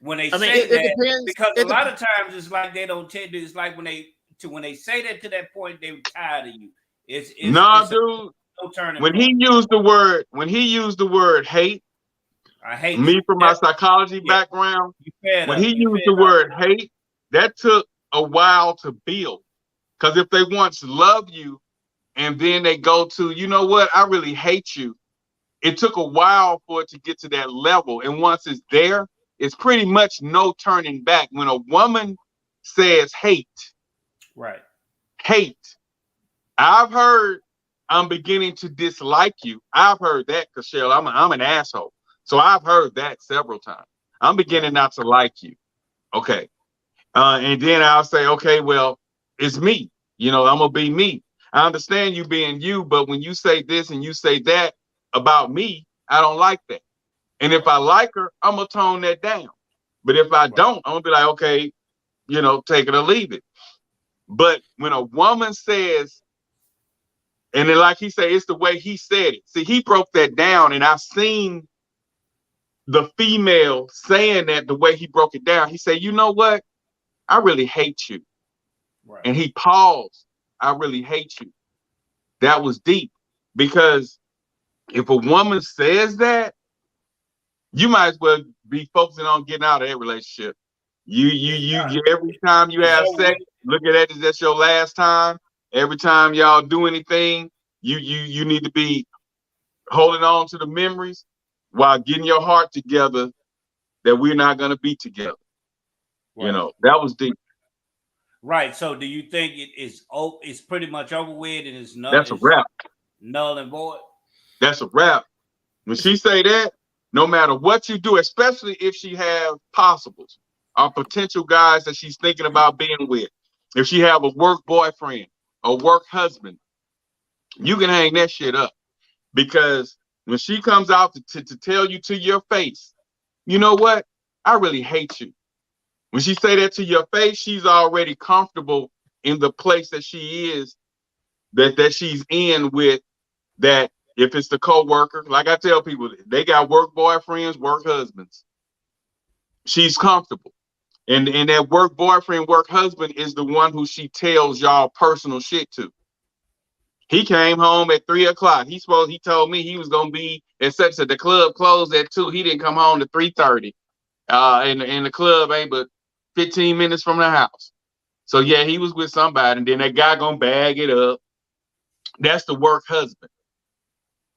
when they say it that? depends, Because a lot of times it's like they don't tell you. It's like when they say that to that point, they're tired of you. It's dude. no turning when point. he used the word hate, I hate me you. from my psychology background. When he used the word hate, that took a while to build. Because if they once love you and then they go to, you know what, I really hate you. It took a while for it to get to that level. And once it's there, it's pretty much no turning back. When a woman says hate, right? Hate. I've heard I'm beginning to dislike you. I've heard that, Cashel. I'm an asshole. So I've heard that several times. I'm beginning not to like you. Okay. And then I'll say, okay, well, it's me. You know, I'm going to be me. I understand you being you, but when you say this and you say that about me, I don't like that. And if I like her, I'm going to tone that down. But if I don't, I'm going to be like, okay, you know, take it or leave it. But when a woman says, and then like he said, it's the way he said it. See, he broke that down, and I've seen the female saying that the way he broke it down. He said, you know what? I really hate you. Right. And he paused. I really hate you. That was deep, because if a woman says that, you might as well be focusing on getting out of that relationship. You every time you have sex, look at that as that's your last time. Every time y'all do anything, you need to be holding on to the memories while getting your heart together that we're not going to be together. Right. You know, that was deep. Right. So do you think it's pretty much over with and it's null? That's a wrap. Null and void. That's a wrap. When she say that, no matter what you do, especially if she have possibles or potential guys that she's thinking about being with, if she have a work boyfriend or work husband, you can hang that shit up. Because when she comes out to tell you to your face, you know what? I really hate you. When she say that to your face, she's already comfortable in the place that she is, that she's in with that. If it's the co-worker, like I tell people, they got work boyfriends, work husbands. She's comfortable. And that work boyfriend, work husband is the one who she tells y'all personal shit to. He came home at 3 o'clock. He told me he was gonna be at such at the club closed at 2. He didn't come home to 3:30. And the club ain't but 15 minutes from the house. So yeah, he was with somebody, and then that guy gonna bag it up. That's the work husband.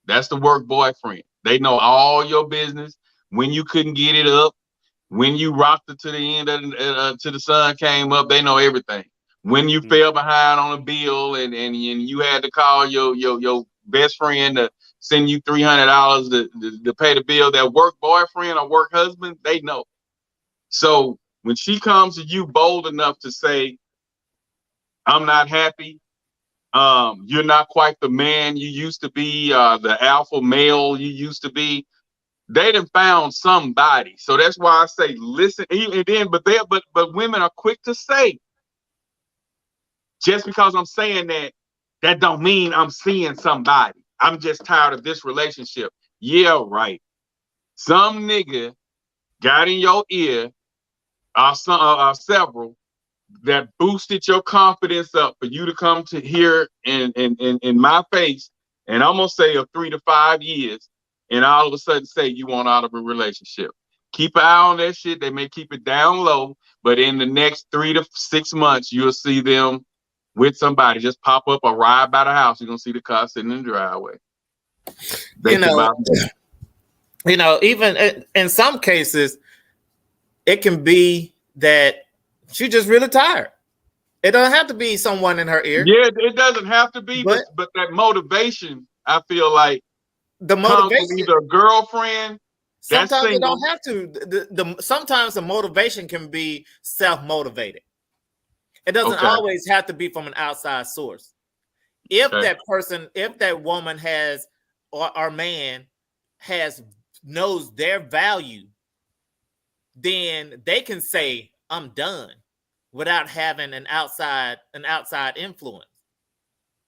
That's the work boyfriend. They know all your business. When you couldn't get it up, when you rocked it to the end of till the sun came up, they know everything. When you fell behind on a bill and you had to call your best friend to send you $300 to pay the bill, that work boyfriend or work husband, they know. So when she comes to you bold enough to say, I'm not happy, you're not quite the man you used to be, the alpha male you used to be, they done found somebody. So that's why I say listen. And then, but women are quick to say, just because I'm saying that don't mean I'm seeing somebody. I'm just tired of this relationship. Yeah, right. Some nigga got in your ear, several, that boosted your confidence up for you to come to here in my face, and I'm gonna say of 3 to 5 years, and all of a sudden say you want out of a relationship. Keep an eye on that shit. They may keep it down low, but in the next 3 to 6 months, you'll see them with somebody. Just pop up or ride by the house. You're gonna see the car sitting in the driveway. Even in some cases, it can be that she's just really tired. It doesn't have to be someone in her ear. Yeah, it doesn't have to be, but that motivation, I feel like, the motivation, comes from either a girlfriend. Sometimes you don't have to. Sometimes the motivation can be self-motivated. It doesn't always have to be from an outside source. If that person, if that woman has or man knows their value, then they can say, I'm done, without having an outside influence.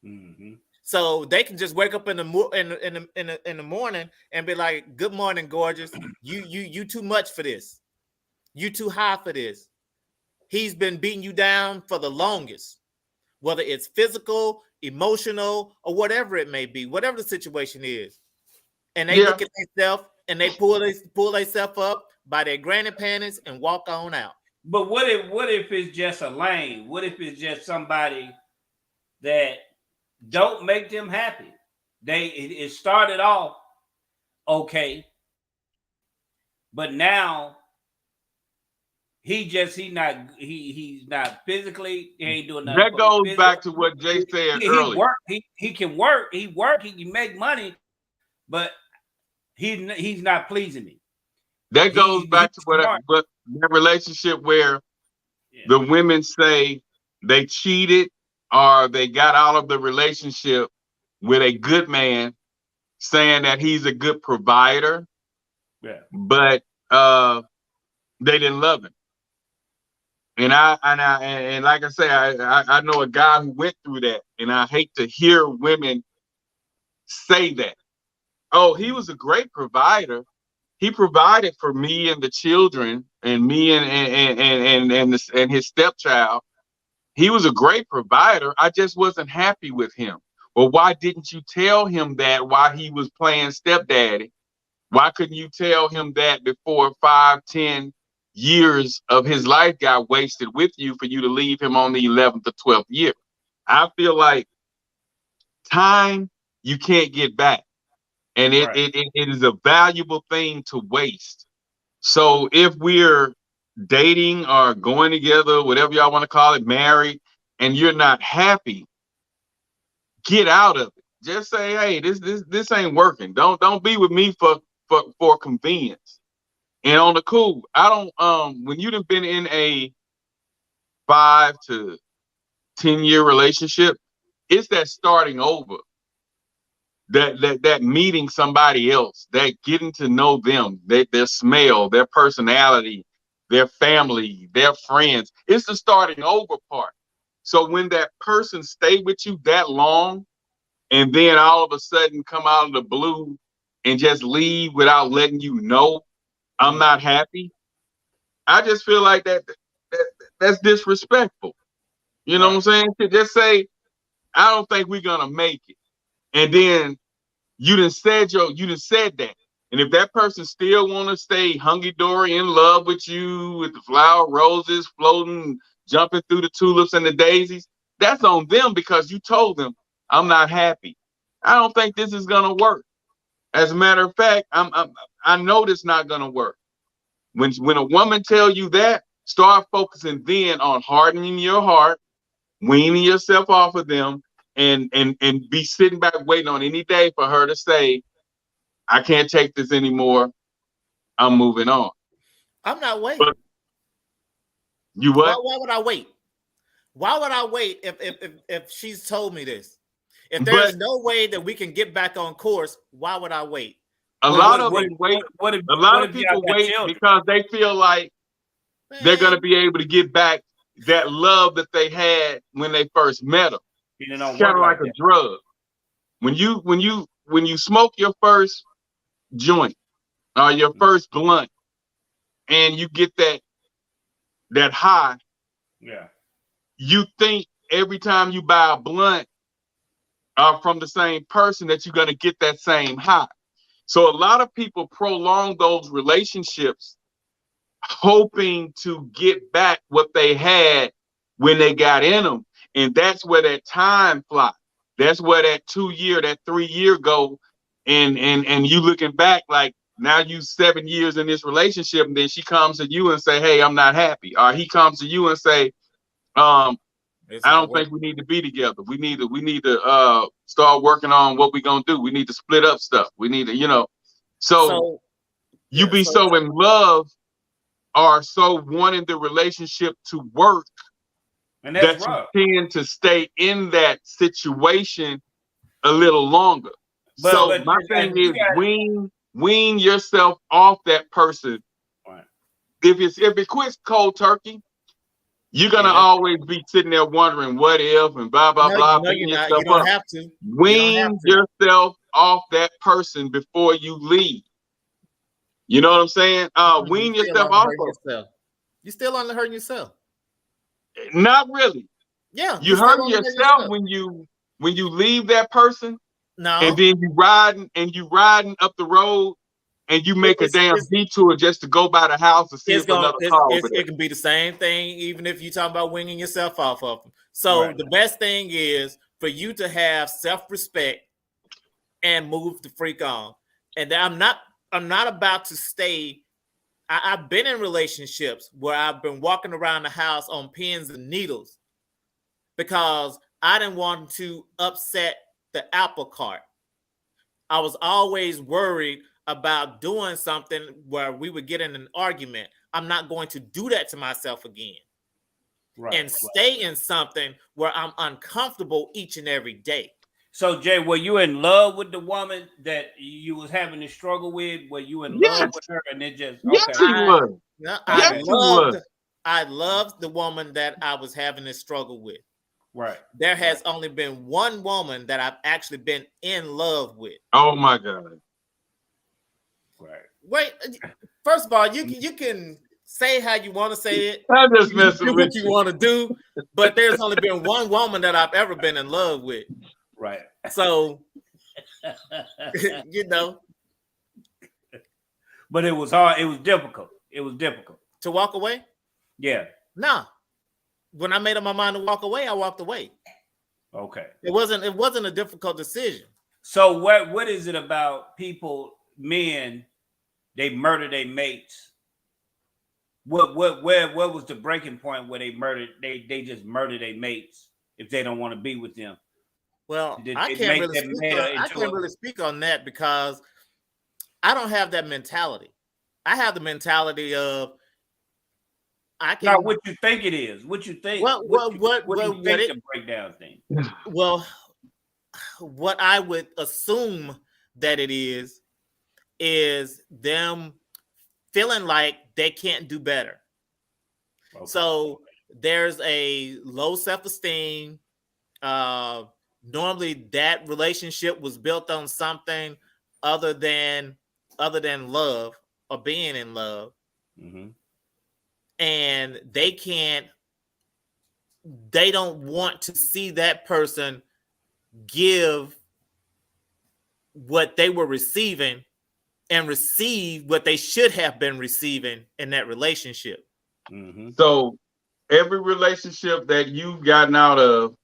Mm-hmm. So they can just wake up in the morning and be like, "Good morning, gorgeous. You too much for this. You too high for this. He's been beating you down for the longest, whether it's physical, emotional, or whatever it may be, whatever the situation is." And they look at themselves and they pull themselves up by their granny panties and walk on out. But what if it's just a lane? What if it's just somebody that don't make them happy? It started off okay, but now he's not physically, he ain't doing nothing. That goes back to what Jay said earlier. He can work, he can make money, but he's not pleasing me. That goes back to what that relationship where the women say they cheated or they got out of the relationship with a good man, saying that he's a good provider, but they didn't love him. And like I say, I know a guy who went through that, and I hate to hear women say that. Oh, he was a great provider. He provided for me and the children, and me and his stepchild. He was a great provider. I just wasn't happy with him. Well, why didn't you tell him that while he was playing stepdaddy? Why couldn't you tell him that before 5-10 years of his life got wasted with you for you to leave him on the 11th or 12th year? I feel like time you can't get back. And it is a valuable thing to waste. So if we're dating or going together, whatever y'all want to call it, married, and you're not happy, get out of it. Just say, hey, this ain't working. Don't be with me for convenience. And on the cool, I don't when you've been in a 5 to 10 year relationship, it's that starting over. That meeting somebody else, that getting to know them, their smell, their personality, their family, their friends. It's the starting over part. So when that person stay with you that long, and then all of a sudden come out of the blue and just leave without letting you know, I'm not happy, I just feel like that's disrespectful. You know what I'm saying? To just say, I don't think we're gonna make it. And then you done said that. And if that person still want to stay hunky-dory in love with you, with the flower roses floating, jumping through the tulips and the daisies, that's on them, because you told them, I'm not happy. I don't think this is gonna work. As a matter of fact, I know this not gonna work. When a woman tell you that, start focusing then on hardening your heart, weaning yourself off of them, and be sitting back waiting on any day for her to say, I can't take this anymore, I'm moving on. I'm not waiting. But you what? Why would I wait? Why would I wait if she's told me this? If there's no way that we can get back on course, why would I wait? A lot of people wait because they feel like they're going to be able to get back that love that they had when they first met them. It's kind of like a drug. When you smoke your first joint or your first blunt, and you get that high, you think every time you buy a blunt from the same person that you're going to get that same high. So a lot of people prolong those relationships hoping to get back what they had when they got in them. And that's where that time flies. That's where that 2 year, that 3 year go. And you looking back like, now you 7 years in this relationship, and then she comes to you and say, hey, I'm not happy. Or he comes to you and say, I don't think we need to be together. We need to start working on what we're gonna do. We need to split up stuff. We need to, so you be so in love or so wanting the relationship to work, and that you tend to stay in that situation a little longer. But my thing is, wean wean yourself off that person. Right. If it quits cold turkey, you're gonna always be sitting there wondering what if and blah blah blah. No, you're not. You don't have to. Wean yourself off that person before you leave. You know what I'm saying? Wean yourself off of yourself. You're still only hurting yourself. Not really. Yeah. You hurt yourself when you leave that person. No. And then you riding up the road and you make a damn detour just to go by the house to see if another car over there. It can be the same thing, even if you're talking about winging yourself off of them. So the best thing is for you to have self-respect and move the freak on. And I'm not about to stay. I've been in relationships where I've been walking around the house on pins and needles because I didn't want to upset the apple cart. I was always worried about doing something where we would get in an argument. I'm not going to do that to myself again. And stay in something where I'm uncomfortable each and every day. So, Jay, were you in love with the woman that you was having to struggle with? Were you in love with her, and it just yes, he was. I loved the woman that I was having this struggle with. Right. There has only been one woman that I've actually been in love with. Oh my God. Right. Wait. First of all, you can say how you want to say it. I'm just messing with what you want to do, but there's only been one woman that I've ever been in love with. Right. So, you know. But it was hard. It was difficult. It was difficult. To walk away? Yeah. No. When I made up my mind to walk away, I walked away. Okay. It wasn't a difficult decision. So what is it about people, men, they murder their mates? Where was the breaking point where they just murder their mates if they don't want to be with them? Well, I can't really speak on that because I don't have that mentality. I have the mentality of Not what you think it is. What you think? What you think the breakdown thing? Well, what I would assume that it is them feeling like they can't do better. Okay. So there's a low self-esteem. Normally, that relationship was built on something other than love or being in love. Mm-hmm. And they don't want to see that person give what they were receiving and receive what they should have been receiving in that relationship. Mm-hmm. So every relationship that you've gotten out of,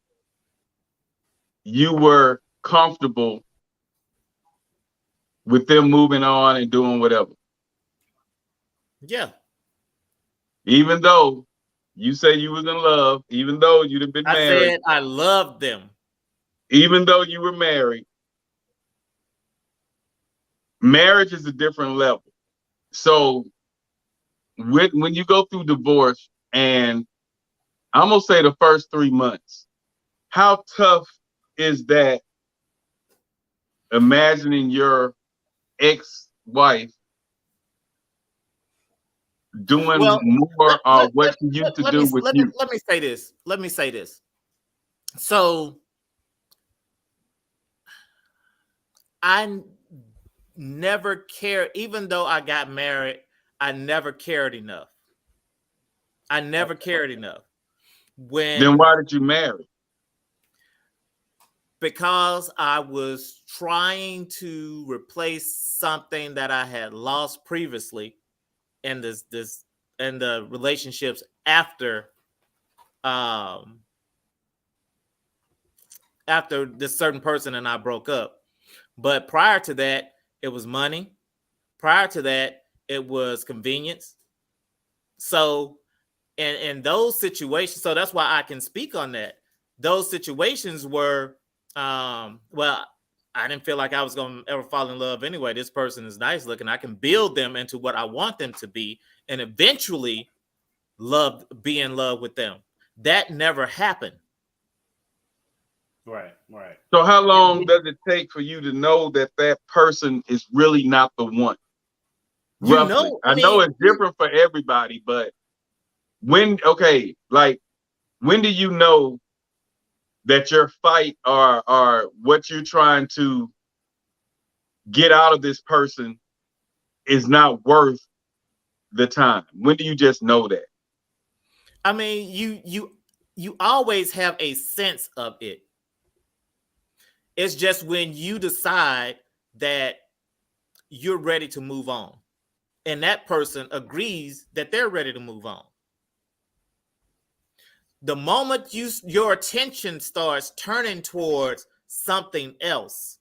you were comfortable with them moving on and doing whatever. Yeah. Even though you say you was in love, even though you'd have been married. I said I loved them. Even though you were married. Marriage is a different level. So when you go through divorce, and I'm going to say the first 3 months, how tough is that imagining your ex-wife doing more of what she used to do with you? Let me say this. So I never cared, even though I got married, I never cared enough. Then why did you marry? Because I was trying to replace something that I had lost previously in the relationships after this certain person and I broke up. But prior to that, it was money. Prior to that, it was convenience. So in those situations, so that's why I can speak on that. Those situations were I didn't feel like I was going to ever fall in love anyway. This person is nice looking. I can build them into what I want them to be and eventually be in love with them. That never happened. Right. Right. So how long does it take for you to know that that person is really not the one? You Roughly, know, I know it's different for everybody, but when when do you know that your fight or what you're trying to get out of this person is not worth the time? When do you just know that? I mean, you always have a sense of it. It's just when you decide that you're ready to move on, and that person agrees that they're ready to move on. The moment your attention starts turning towards something else,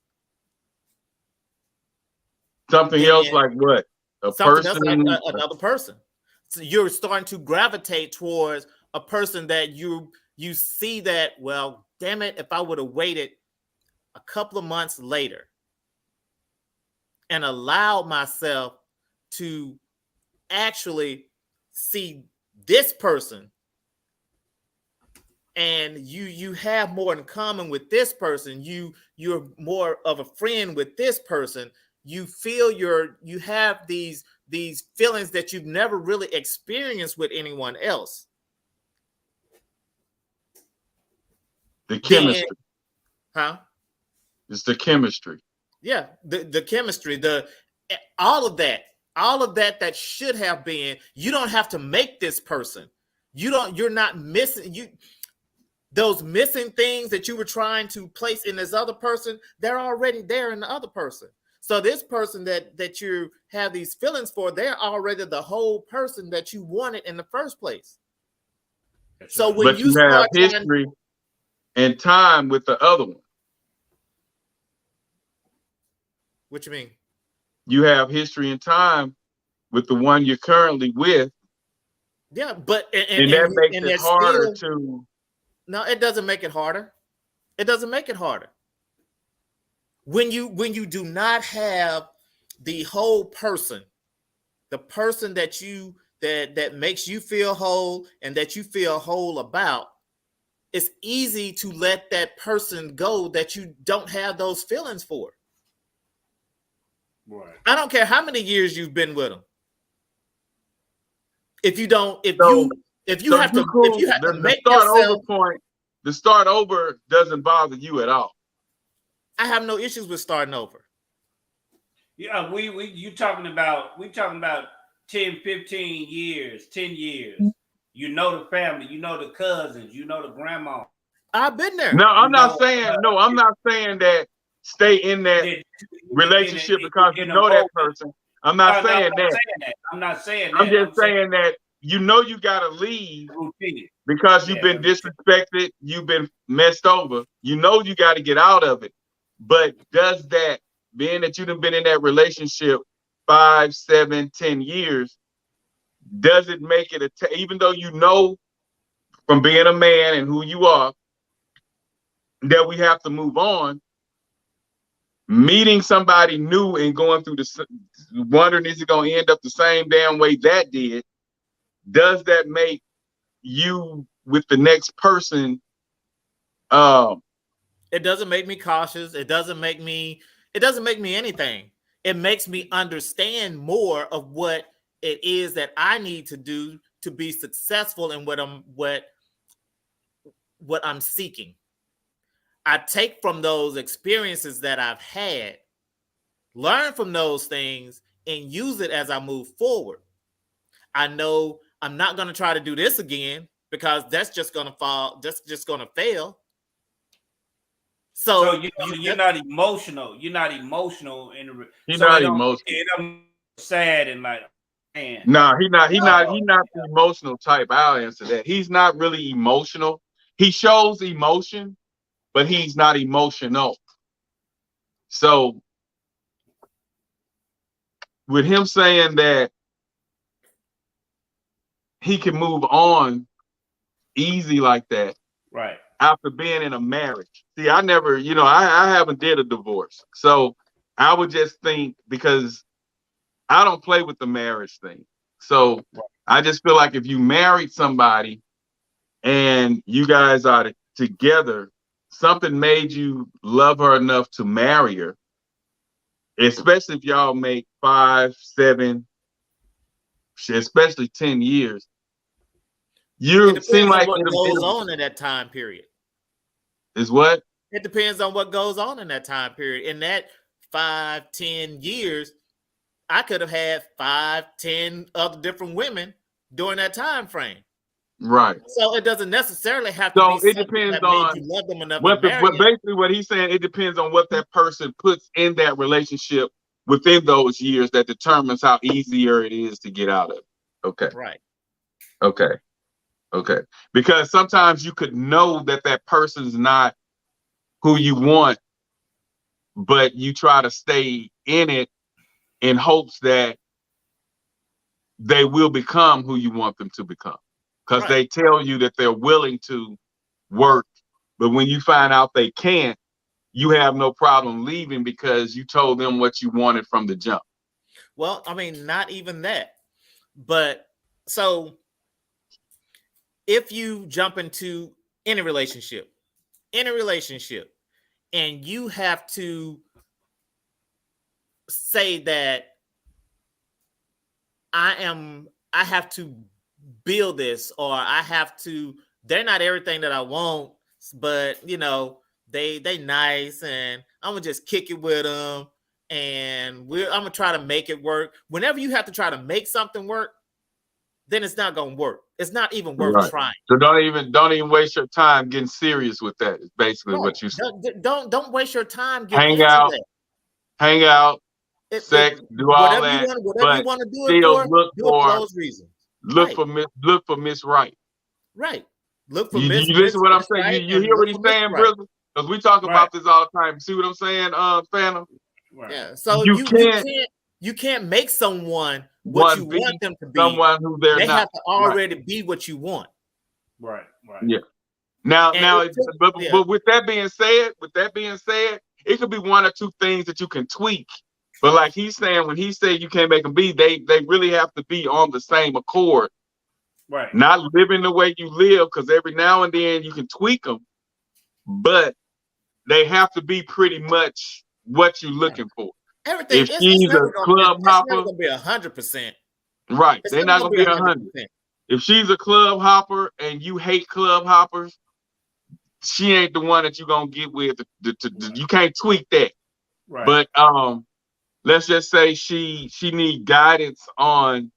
Something then else like what? A something else like person? another person. So you're starting to gravitate towards a person that you see that, well, damn it, if I would have waited a couple of months later and allowed myself to actually see this person, and you have more in common with this person, you're more of a friend with this person, you feel you have these feelings that you've never really experienced with anyone else. The Then, chemistry. huh? It's the chemistry. Yeah, the chemistry, all of that that should have been. You don't have to make this person. You're not missing those missing things that you were trying to place in this other person. They're already there in the other person. So this person that you have these feelings for, they're already the whole person that you wanted in the first place. That's So right. when But you have start history and time with the other one. what you mean? You have history and time with the one you're currently with, Yeah, but and that makes it there's harder still, to. no, it doesn't make it harder. It doesn't make it harder. When you do not have the whole person, the person that that makes you feel whole and that you feel whole about, it's easy to let that person go that you don't have those feelings for. Right. I don't care how many years you've been with them. If you don't, if you have to make start yourself. over point, the start over doesn't bother you at all. I have no issues with starting over. Yeah, we talking about 10, 15 years, 10 years. You know the family, you know the cousins, you know the grandma. I've been there. No, I'm not saying that stay in that relationship because you know that person. I'm not saying that. I'm not saying that. I'm just saying that you know you gotta leave because you've been disrespected, you've been messed over. You know you got to get out of it. But does that, being that you've been in that relationship 5, 7, 10 years, does it make it even though you know from being a man and who you are that we have to move on, meeting somebody new and going through wondering is it going to end up the same damn way that did, does that make you with the next person? It doesn't make me cautious. It doesn't make me anything. It makes me understand more of what it is that I need to do to be successful in what I'm seeking. I take from those experiences that I've had, learn from those things, and use it as I move forward. I know I'm not going to try to do this again because that's just going to fall. That's just going to fail. So you're not emotional. You're not emotional in the. He's not emotional. I'm sad and like, man. No, he's not the emotional type. I'll answer that. He's not really emotional. He shows emotion, but he's not emotional. So with him saying that he can move on easy like that, right? After being in a marriage. See, I never, I haven't did a divorce. So I would just think, because I don't play with the marriage thing. So I just feel like if you married somebody and you guys are together, something made you love her enough to marry her, especially if y'all make 5, 7, especially 10 years. It You seem depends on like what goes on in that time period. Is what? It depends on what goes on in that time period. In that 5, 10 years, I could have had 5, 10 other different women during that time frame. Right. So it doesn't necessarily have to So be it something depends that made on you love them enough to what marry them. basically what he's saying. It depends on what that person puts in that relationship within those years that determines how easier it is to get out of it. Okay. Right. Okay. Okay. Because sometimes you could know that that person's not who you want, but you try to stay in it in hopes that they will become who you want them to become. Because they tell you that they're willing to work, but when you find out they can't, you have no problem leaving because you told them what you wanted from the jump. Well, I mean, not even that. But so if you jump into any relationship, and you have to say that I have to build this, or I have to, they're not everything that I want, but you know, they nice, and I'm gonna just kick it with them, and I'm gonna try to make it work. Whenever you have to try to make something work, then it's not gonna work. It's not even worth trying. So don't even waste your time getting serious with that. Is basically what you said. Don't waste your time hang getting into out, that. hang out, sex, do all that. Whatever you want to do it for, do it for those reasons. Look for Miss Right. Right. Look for you Miss. You listen to what I'm saying. Right, you hear what he's saying, brother? Because we talk about this all the time. See what I'm saying, Phantom? Right. Yeah. So you can't make someone what you want them to be. Someone who they're not. They have to already be what you want. Right. Right. Yeah. Now, but with that being said, it could be one or two things that you can tweak. But like he's saying, when he said you can't make them be, they really have to be on the same accord. Right. Not living the way you live, because every now and then you can tweak them, but they have to be pretty much what you're looking for. Everything. If she's a club hopper, gonna be 100%. Right. They're not gonna be 100%. If she's a club hopper and you hate club hoppers, she ain't the one that you're gonna get with. You can't tweak that. Right. But let's just say she need guidance on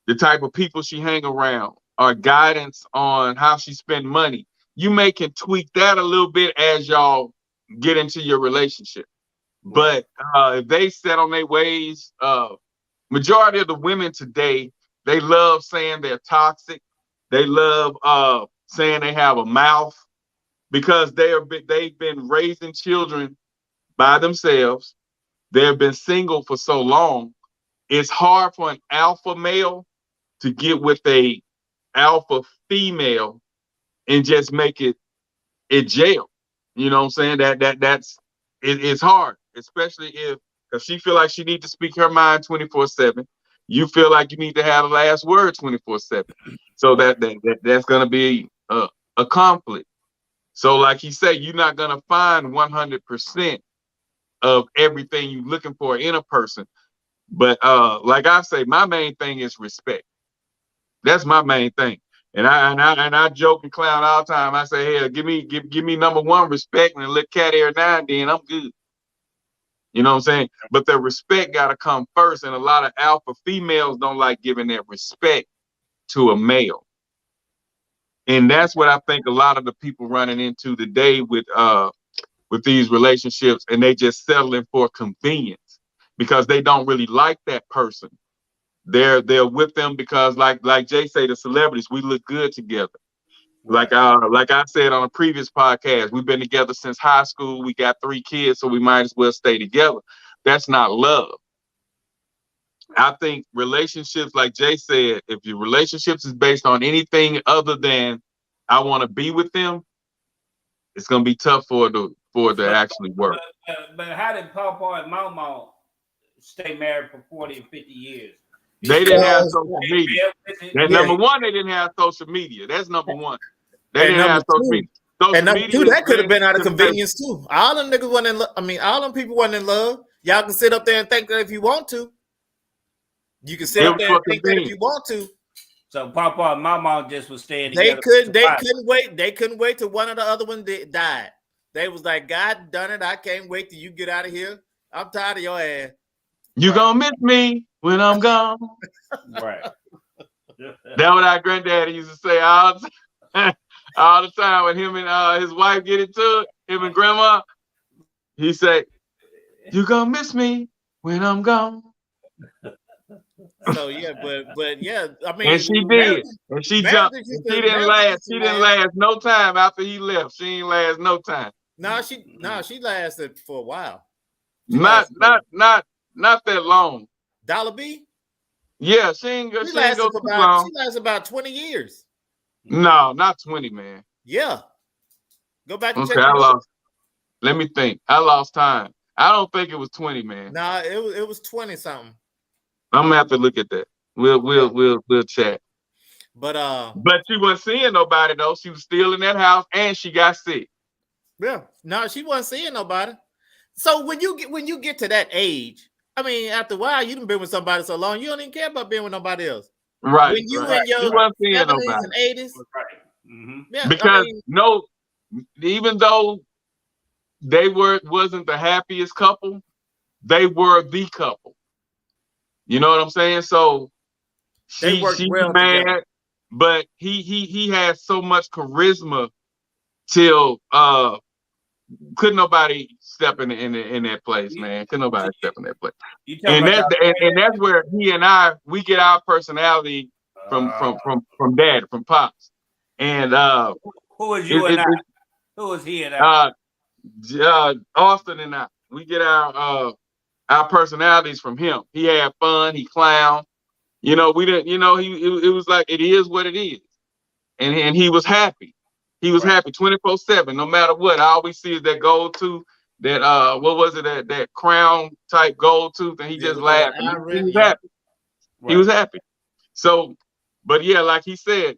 the type of people she hang around, or guidance on how she spend money. You may can tweak that a little bit as y'all get into your relationship. But if they set on their ways, majority of the women today, they love saying they're toxic. They love saying they have a mouth, because they've been raising children by themselves. They've been single for so long. It's hard for an alpha male to get with a alpha female and just make it jail. You know what I'm saying? It's hard, especially if she feel like she need to speak her mind 24/7. You feel like you need to have the last word 24/7. So that's gonna be a conflict. So like he said, you're not gonna find 100% of everything you're looking for in a person. But like I say, my main thing is respect. That's my main thing. And I joke and clown all the time. I say, hey, give me number one, respect, and let cat every now and then, I'm good. You know what I'm saying? But the respect gotta come first. And a lot of alpha females don't like giving that respect to a male. And that's what I think a lot of the people running into today with these relationships, and they just settling for convenience because they don't really like that person. They're with them because like Jay say, the celebrities, we look good together. Like I said on a previous podcast, we've been together since high school. We got 3 kids, so we might as well stay together. That's not love. I think relationships, like Jay said, if your relationships is based on anything other than I want to be with them, it's gonna be tough for it to actually work. But how did Pawpaw and Mama stay married for 40 and 50 years? They didn't have social media. Number one, they didn't have social media. That's number one. They didn't have social media. social And number media two, is that could have been out of led to convenience too. All them niggas wasn't in love. I mean, all them people wasn't in love. Y'all can sit up there and think that if you want to. You can sit It up was there for and think that if convenience. you want to. So Papa and my mom just was staying They together. couldn't wait. They couldn't wait till one of the other one died. They was like, God done it. I can't wait till you get out of here. I'm tired of your ass. You gonna miss me when I'm gone. Right. That's what our granddaddy used to say all the time, all the time when him and his wife get into it, him and grandma. He say, you gonna miss me when I'm gone. So yeah, but yeah, I mean, And she did. And she jumped. And she didn't last. She didn't last no time after he left. She didn't last no time. No, she lasted for a while. Not that long. Dollar B? Yeah, she ain't go too long. She lasted about 20 years. No, not 20, man. Yeah. Go back and check. Okay, I lost. Let me think. I lost time. I don't think it was 20, man. Nah, it was 20 something. I'm gonna have to look at that. We'll chat. But she wasn't seeing nobody though. She was still in that house and she got sick. Yeah, no, she wasn't seeing nobody. So when you get to that age, I mean, after a while, you done been with somebody so long, you don't even care about being with nobody else. Right. When you right. in your 70s and 80s, Mm-hmm. yeah, because even though they wasn't the happiest couple, they were the couple. You know what I'm saying? So she well mad, together. But he had so much charisma till couldn't nobody step in that place, man. Couldn't nobody step in that place. And that's where he and we get our personality from dad, from pops. And who is you and I? Who is he and I? Austin and I. We get our personalities from him. He had fun, he clowned. You know, we didn't, it was like it is what it is. And he was happy. He was happy 24/7, no matter what. I always see is that gold tooth, that what was it, that crown type gold tooth, and he just laughed. He was happy. Right. He was happy. So, but yeah, like he said,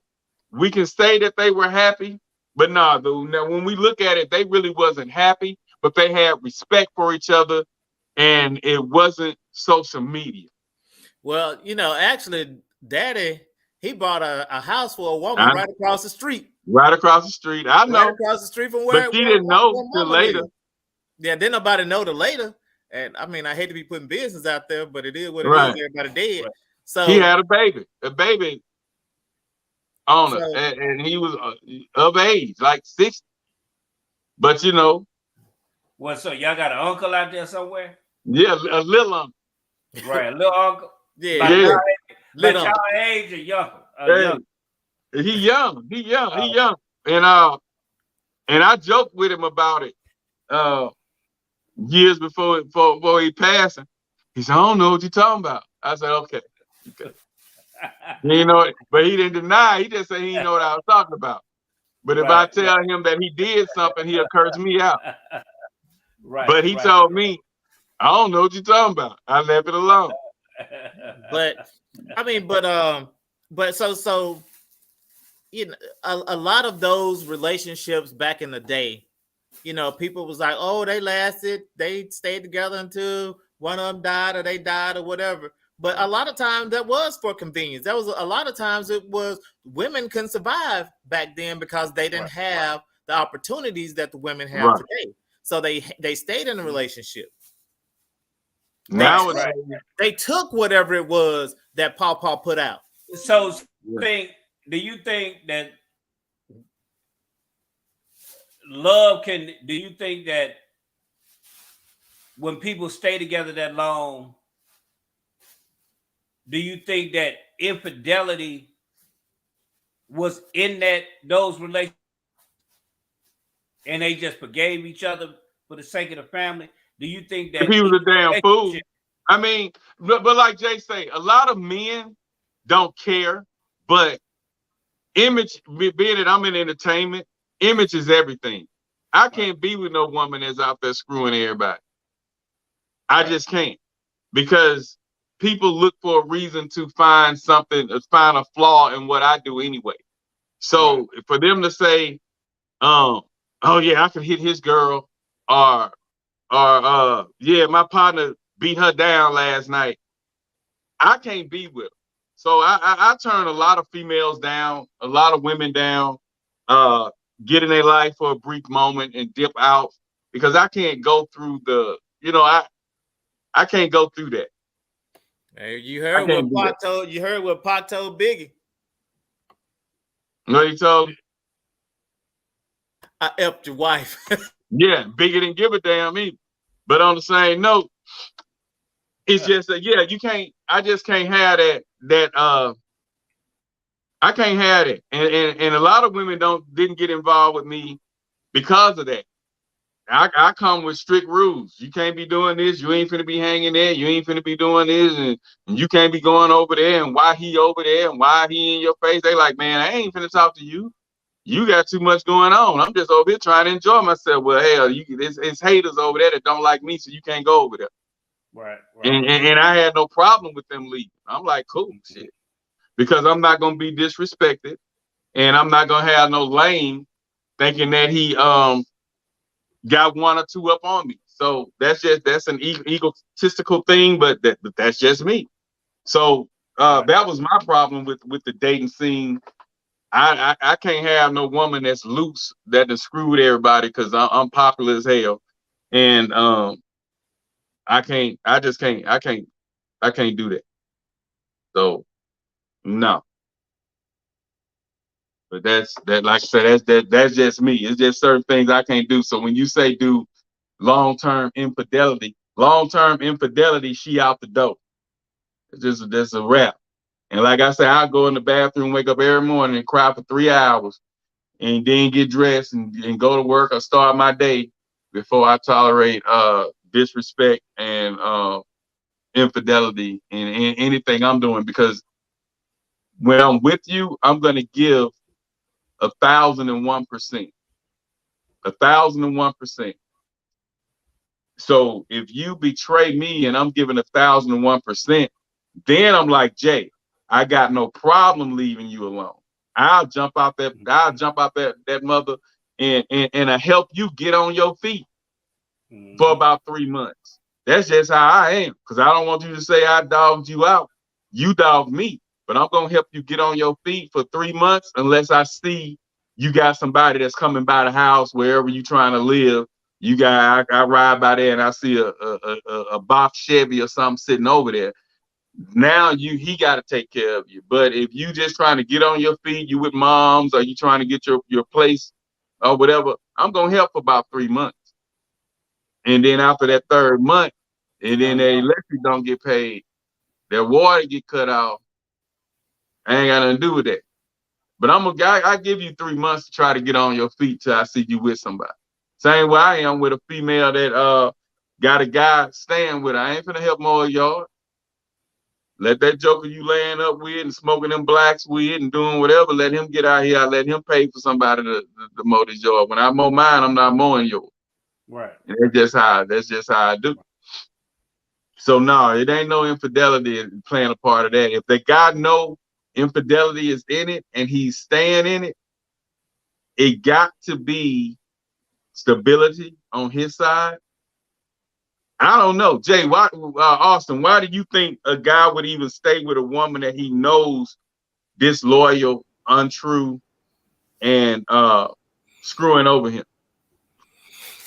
we can say that they were happy, but now when we look at it, they really wasn't happy, but they had respect for each other, and it wasn't social media. Well, actually, Daddy, he bought a house for a woman right across the street. Right across the street. I know. Right across the street from where. But she didn't know till later. Yeah, didn't nobody know till later. And I mean, I hate to be putting business out there, but it is what it is. Everybody dead. Right. So he had a baby on it, and he was of age, like 60. But Well, so y'all got an uncle out there somewhere? Yeah, a little uncle. Right, a little uncle. Yeah, like y'all age or younger? He young, and I joked with him about it years before he passed. He said, "I don't know what you're talking about." I said, "Okay." But he didn't deny. He just said he didn't know what I was talking about. But if I tell him that he did something, he'll curse me out. Right. But he told me, "I don't know what you're talking about." I left it alone. But I mean, but so. A lot of those relationships back in the day, people was like, oh, they lasted, they stayed together until one of them died or they died or whatever. But a lot of times that was for convenience. That was a lot of times it was women couldn't survive back then because they didn't have the opportunities that the women have today. So they stayed in a relationship. Now they took whatever it was that Paw put out. So do you think that do you think that when people stay together that long, do you think that infidelity was in those relationships and they just forgave each other for the sake of the family? Do you think that if he was a damn fool? I mean, but like Jay say, a lot of men don't care, but image, being that I'm in entertainment, image is everything. I can't be with no woman that's out there screwing everybody. I just can't, because people look for a reason to find a flaw in what I do anyway. So for them to say, oh yeah, I can hit his girl, or yeah, my partner beat her down last night. I can't be with her. So I turn a lot of females down, a lot of women down, uh, get in their life for a brief moment and dip out because I can't go through I can't go through that. Hey, you I heard can't what do Pac told. You heard what Pac told Biggie. You know what he told me? I effed your wife. Yeah, Biggie didn't give a damn either. But on the same note, it's just that you can't. I just can't have that. I can't have it, and a lot of women didn't get involved with me because of that. I come with strict rules. You can't be doing this. You ain't finna be hanging there. You ain't finna be doing this, and you can't be going over there. And why he over there? And why he in your face? They like, man, I ain't finna talk to you. You got too much going on. I'm just over here trying to enjoy myself. Well, hell, it's haters over there that don't like me, so you can't go over there. Right. And I had no problem with them leaving. I'm like, cool, shit, because I'm not gonna be disrespected, and I'm not gonna have no lame thinking that he got one or two up on me. So that's an egotistical thing, but that's just me. So that was my problem with the dating scene. I can't have no woman that's loose that has screwed everybody because I'm popular as hell, and I can't do that. So no. But that's that. Like I said, that's just me. It's just certain things I can't do. So when you say do long-term infidelity, she out the door. It's just that's a wrap. And like I said, I go in the bathroom, wake up every morning, and cry for 3 hours, and then get dressed and go to work or start my day before I tolerate disrespect and infidelity in anything I'm doing. Because when I'm with you, I'm gonna give 1,001%. 1,001%. So if you betray me and I'm giving 1,001%, then I'm like, Jay, I got no problem leaving you alone. I'll jump out that mother and I help you get on your feet for about 3 months. That's just how I am. Because I don't want you to say I dogged you out. You dogged me. But I'm gonna help you get on your feet for 3 months unless I see you got somebody that's coming by the house wherever you trying to live. I ride by there and I see a box Chevy or something sitting over there. Now he got to take care of you. But if you just trying to get on your feet, you with moms, or you trying to get your place or whatever, I'm gonna help for about 3 months. And then after that 3rd month, and then the electric don't get paid, their water get cut off. I ain't got nothing to do with that. But I give you 3 months to try to get on your feet till I see you with somebody. Same way I am with a female that got a guy staying with her. I ain't finna help mow y'all. Let that joker you laying up with and smoking them blacks with and doing whatever, let him get out here. I let him pay for somebody to mow this yard. When I mow mine, I'm not mowing yours. Right. And that's just how I do. So no, it ain't no infidelity playing a part of that. If the guy know infidelity is in it and he's staying in it, it got to be stability on his side. I don't know, Jay. Why, Austin? Why do you think a guy would even stay with a woman that he knows disloyal, untrue, and screwing over him?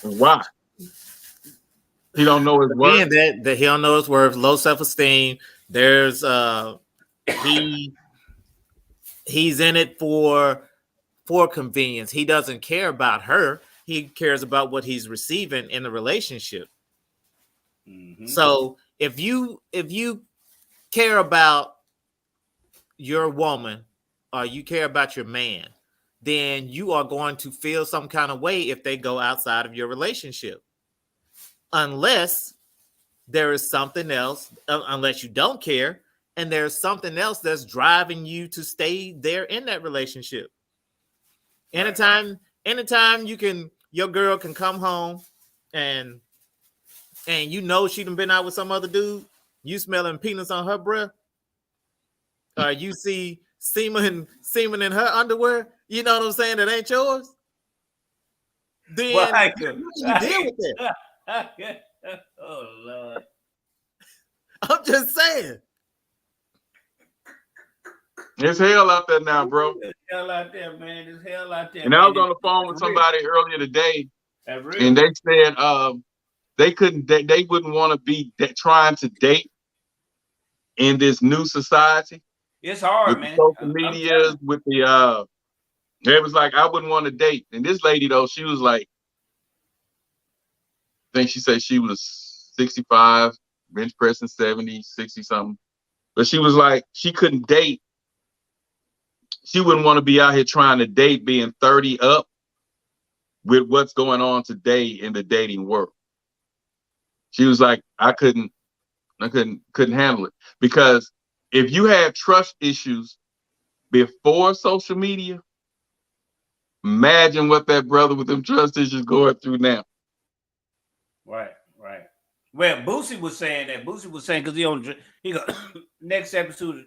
Why? He don't know his worth. Again, that he don't know his worth. Low self-esteem. There's he's in it for convenience. He doesn't care about her. He cares about what he's receiving in the relationship. So if you care about your woman or you care about your man, then you are going to feel some kind of way if they go outside of your relationship. Unless there is something else, unless you don't care, and there's something else that's driving you to stay there in that relationship. Anytime your girl can come home and you know she done been out with some other dude, you smelling peanuts on her breath, you see semen in her underwear, you know what I'm saying, that ain't yours. then Well, what can you deal with that? Oh Lord. I'm just saying. It's hell out there now, bro. There's hell out there, man. There's hell out there, And man. I was on the phone with It's real. somebody earlier today, That's real. and they said they wouldn't want to be trying to date in this new society It's hard, with the man. social I'm medias, with the it was like I wouldn't want to date. And this lady though, she was like, I think she said she was 65, bench pressing 70, 60 something. But she was like, she couldn't date. She wouldn't want to be out here trying to date being 30 up with what's going on today in the dating world. She was like, I couldn't handle it. Because if you had trust issues before social media, imagine what that brother with them trust issues going through now. Right. Well, Boosie was saying that. Boosie was saying because he go next episode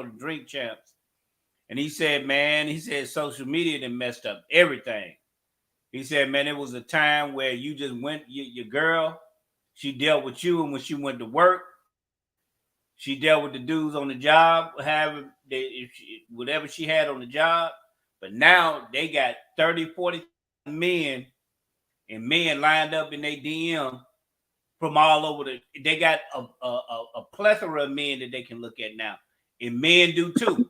of Drink Champs, and he said, man, social media done messed up everything. He said, man, it was a time where you just went, your girl, she dealt with you, and when she went to work, she dealt with the dudes on the job, whatever she had on the job. But now they got 30, 40 men and men lined up in their DM from all over they got a plethora of men that they can look at now. And men do too.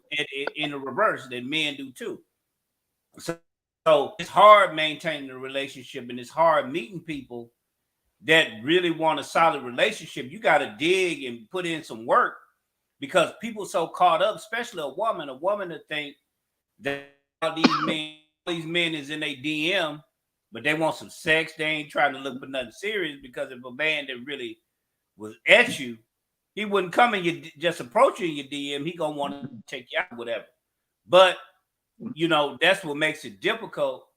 In the reverse, that men do too. So it's hard maintaining a relationship, and it's hard meeting people that really want a solid relationship. You got to dig and put in some work, because people so caught up, especially a woman to think that these men is in a DM, but they want some sex. They ain't trying to look for nothing serious, because if a man that really was at you, he wouldn't come and you just approaching your DM. He gonna want to take you out, whatever. But you know, that's what makes it difficult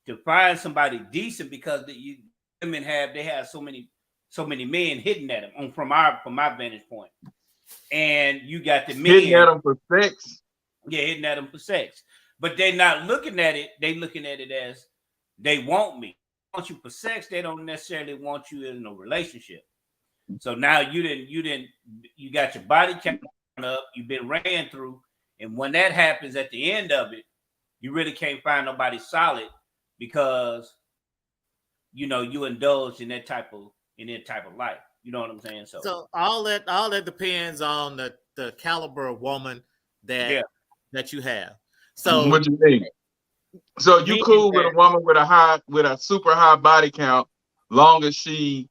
to find somebody decent, because women have so many men hitting at them from my vantage point. And you got the men hitting at them for sex. Yeah, hitting at them for sex. But they're not looking at it. They looking at it as they want me. They want you for sex. They don't necessarily want you in a relationship. So now you got your body count up. You've been ran through, and when that happens at the end of it, you really can't find nobody solid, because you know you indulge in that type of life. You know what I'm saying? So all that depends on the caliber of woman that you have. So what you mean? So you cool with a woman with a super high body count, long as she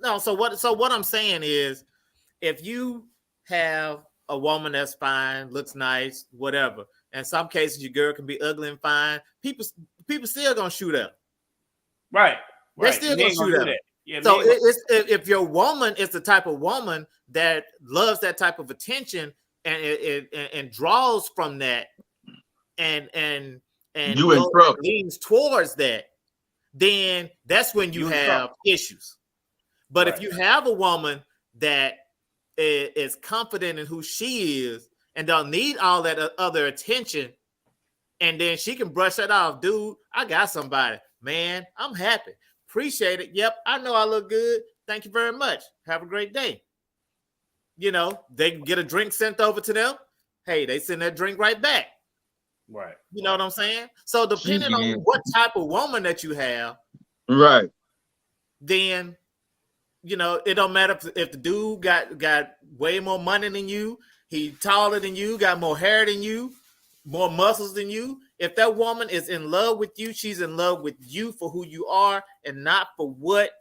no. So what I'm saying is, if you have a woman that's fine, looks nice, whatever. In some cases, your girl can be ugly and fine. People still gonna shoot up. Right. They're still gonna shoot up. Yeah, so if your woman is the type of woman that loves that type of attention and draws from that and you in trouble, leans towards that, then that's when you have issues. But if you have a woman that is confident in who she is and don't need all that other attention, and then she can brush that off, dude, I got somebody, man, I'm happy, appreciate it, yep, I know I look good, thank you very much, have a great day. You know, they can get a drink sent over to them, hey, they send that drink right back. Right. You know what I'm saying? So depending on what type of woman that you have, right, then you know, it don't matter if the dude got way more money than you, he taller than you, got more hair than you, more muscles than you. If that woman is in love with you, she's in love with you for who you are and not for what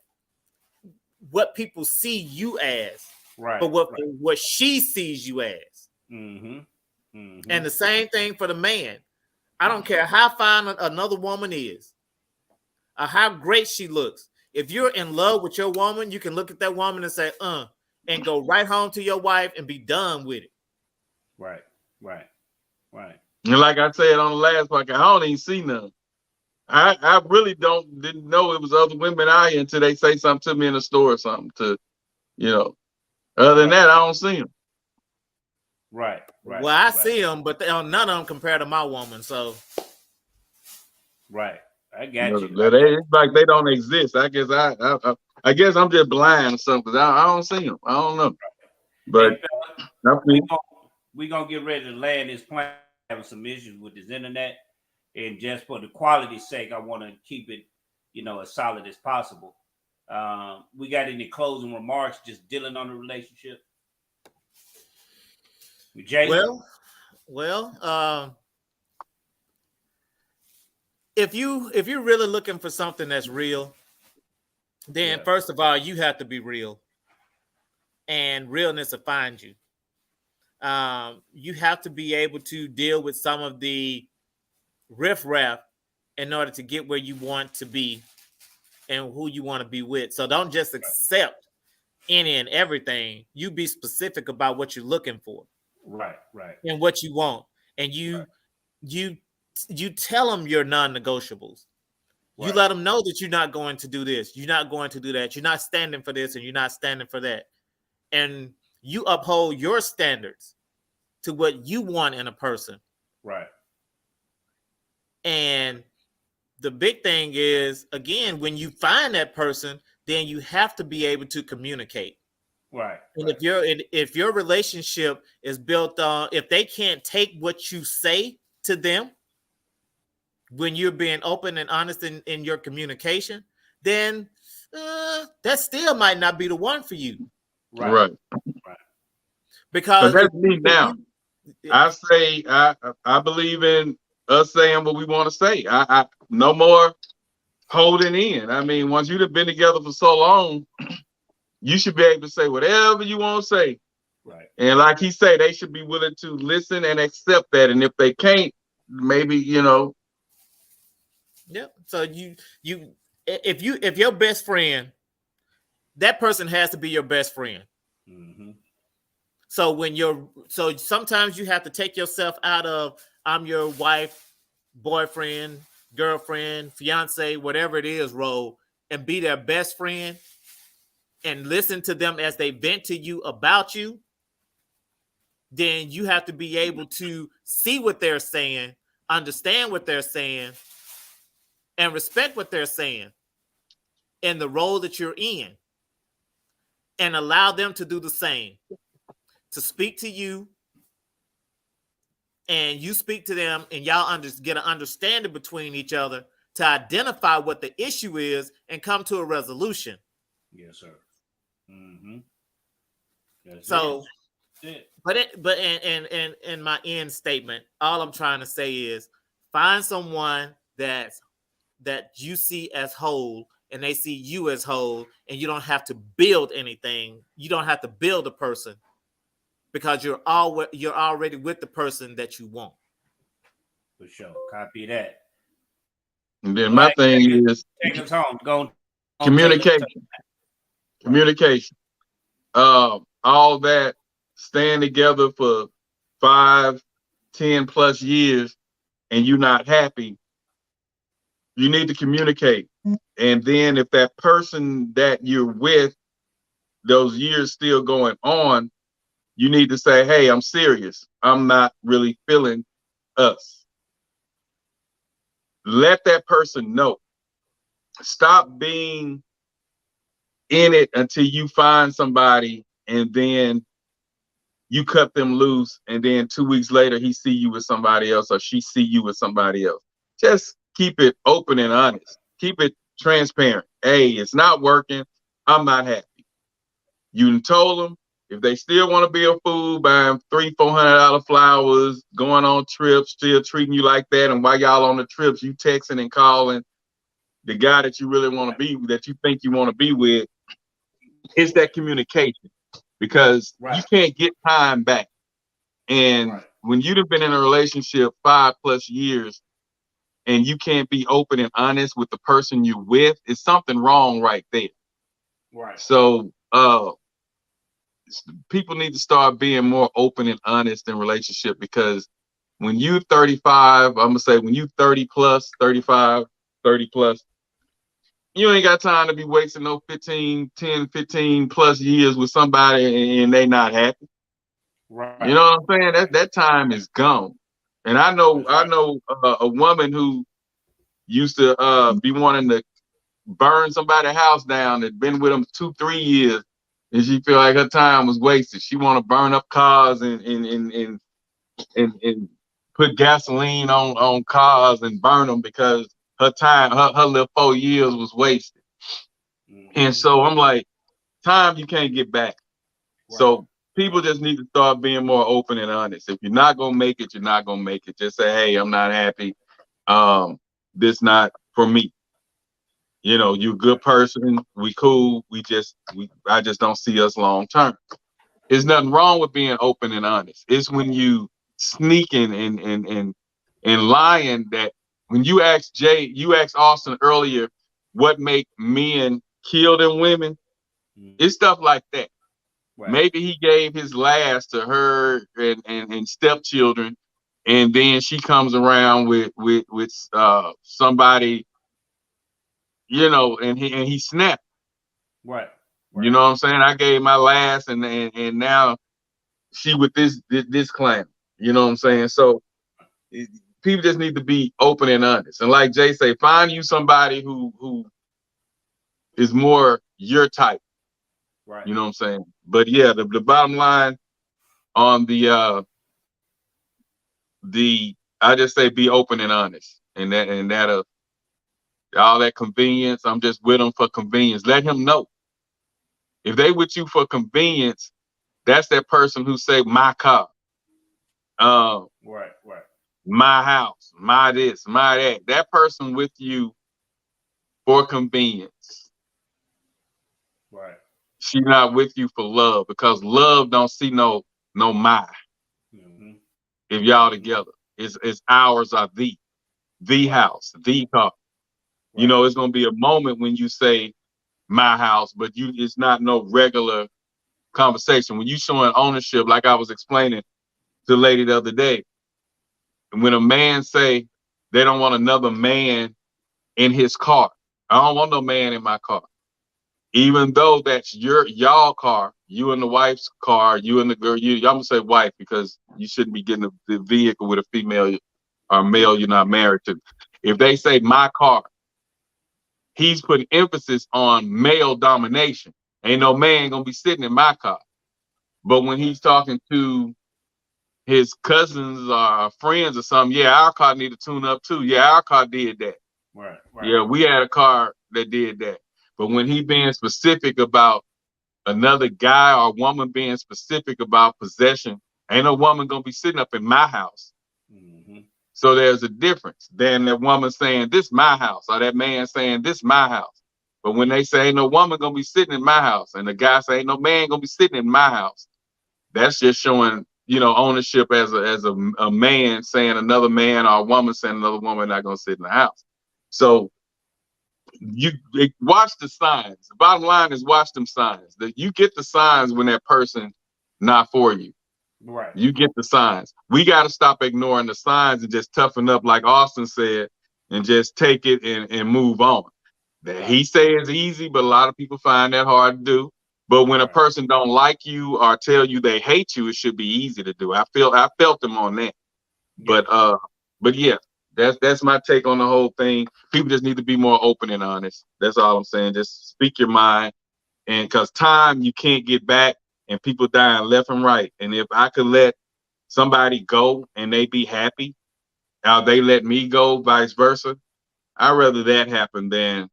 people see you as. Right. But what she sees you as. Mm-hmm. Mm-hmm. And the same thing for the man. I don't care how fine another woman is or how great she looks. If you're in love with your woman, you can look at that woman and say, and go right home to your wife and be done with it. Right. And like I said on the last podcast, I don't even see none. I really didn't know it was other women out here until they say something to me in the store or something other than that, I don't see them. Right. Well, I see them, but none of them compare to my woman. So, right. I got you. It's like they don't exist. I guess I guess I'm just blind or something. I don't see them. I don't know. But Hey, I mean, we gonna get ready to land this plane. Having some issues with this internet, and just for the quality's sake, I want to keep it, as solid as possible. We got any closing remarks? Just dealing on the relationship. Jay? Well, if you're really looking for something that's real, then first of all, you have to be real, and realness will find you. You have to be able to deal with some of the riffraff in order to get where you want to be and who you want to be with. So don't just accept any and everything. You be specific about what you're looking for. Right. And what you want. And you tell them your non-negotiables. Right. You let them know that you're not going to do this. You're not going to do that. You're not standing for this and you're not standing for that. And you uphold your standards to what you want in a person. Right. And the big thing is, again, when you find that person, then you have to be able to communicate. Right. And if your relationship is built on, if they can't take what you say to them when you're being open and honest in your communication, then that still might not be the one for you. Right. Because that's me now. I say I believe in us saying what we want to say. I no more holding in. I mean, once you've been together for so long, you should be able to say whatever you want to say. Right. And like he said, they should be willing to listen and accept that. And if they can't, maybe, Yeah. So if your best friend, that person has to be your best friend. Mm-hmm. So sometimes you have to take yourself out of I'm your wife, boyfriend, girlfriend, fiance, whatever it is role, and be their best friend and listen to them as they vent to you about you. Then you have to be able to see what they're saying, understand what they're saying, and respect what they're saying in the role that you're in, and allow them to do the same, to speak to you and you speak to them, and y'all get an understanding between each other to identify what the issue is and come to a resolution. Yes, sir. Mm-hmm. So, but in my end statement, all I'm trying to say is find someone that you see as whole and they see you as whole, and you don't have to build anything. You don't have to build a person because you're already with the person that you want. For sure. Copy that. And then my thing is take us home. Go communication. Communication. All that staying together for 5, 10 plus years and you're not happy, you need to communicate. And then if that person that you're with, those years still going on, you need to say, hey, I'm serious. I'm not really feeling us. Let that person know. Stop being in it until you find somebody and then you cut them loose. And then 2 weeks later, he see you with somebody else or she see you with somebody else. Just keep it open and honest. Keep it transparent. Hey, it's not working. I'm not happy. You told them. If they still want to be a fool, buying $300-$400 flowers, going on trips, still treating you like that, and while y'all on the trips, you texting and calling the guy that you really want to be, that you think you want to be with, it's that communication. Because you can't get time back. And when you've been in a relationship 5+ years and you can't be open and honest with the person you're with, it's something wrong right there. Right. So people need to start being more open and honest in relationship, because when you're 35, I'm gonna say when you 30+, 35, 30+, you ain't got time to be wasting no 10, 15+ years with somebody and they not happy. Right. You know what I'm saying? That time is gone. And I know a woman who used to be wanting to burn somebody's house down that been with them 2-3 years, and she feel like her time was wasted. She want to burn up cars and put gasoline on cars and burn them because her time, her little 4 years was wasted. And so I'm like, time you can't get back. Right. So people just need to start being more open and honest. If you're not gonna make it, you're not gonna make it. Just say, hey, I'm not happy. This not for me. You know, you a good person. We cool. I just don't see us long term. There's nothing wrong with being open and honest. It's when you sneaking and lying that when you asked Austin earlier, what make men kill them women? It's stuff like that. Right. Maybe he gave his last to her and stepchildren, and then she comes around with somebody, you know, and he snapped. Right. You know what I'm saying? I gave my last, and now she with this clan. You know what I'm saying? So people just need to be open and honest. And like Jay say, find you somebody who is more your type. Right. You know what I'm saying? But yeah, the bottom line on the I just say be open and honest, and that all that convenience. I'm just with them for convenience. Let him know if they with you for convenience. That's that person who say my car, right. my house, my this, my that. That person with you for convenience. Right. She's not with you for love, because love don't see no my. If y'all together, it's ours are the house, the car. You know, it's gonna be a moment when you say my house, but it's not no regular conversation. When you showing ownership, like I was explaining to the lady the other day, when a man say they don't want another man in his car, I don't want no man in my car. Even though that's y'all car, you and the wife's car, you and the girl, I'm gonna say wife because you shouldn't be getting the vehicle with a female or male you're not married to. If they say my car, he's putting emphasis on male domination. Ain't no man gonna be sitting in my car. But when he's talking to his cousins or friends or something, yeah, our car need to tune up too. Yeah, our car did that. Right. Yeah, we had a car that did that. But when he being specific about another guy or woman being specific about possession, ain't no woman gonna be sitting up in my house. So there's a difference than that woman saying this my house, or that man saying this my house. But when they say ain't no woman gonna be sitting in my house, and the guy say ain't no man gonna be sitting in my house, that's just showing, you know, ownership as a man saying another man, or a woman saying another woman not gonna sit in the house. So you watch the signs. The bottom line is watch them signs. That you get the signs when that person not for you. Right. You get the signs. We got to stop ignoring the signs and just toughen up, like Austin said, and just take it and move on. He say it's easy, but a lot of people find that hard to do. But when a person don't like you or tell you they hate you, it should be easy to do. I felt them on that. Yeah. But yeah, that's my take on the whole thing. People just need to be more open and honest. That's all I'm saying. Just speak your mind, and because time you can't get back, and people dying left and right. And if I could let somebody go and they be happy, or they let me go, vice versa, I'd rather that happen than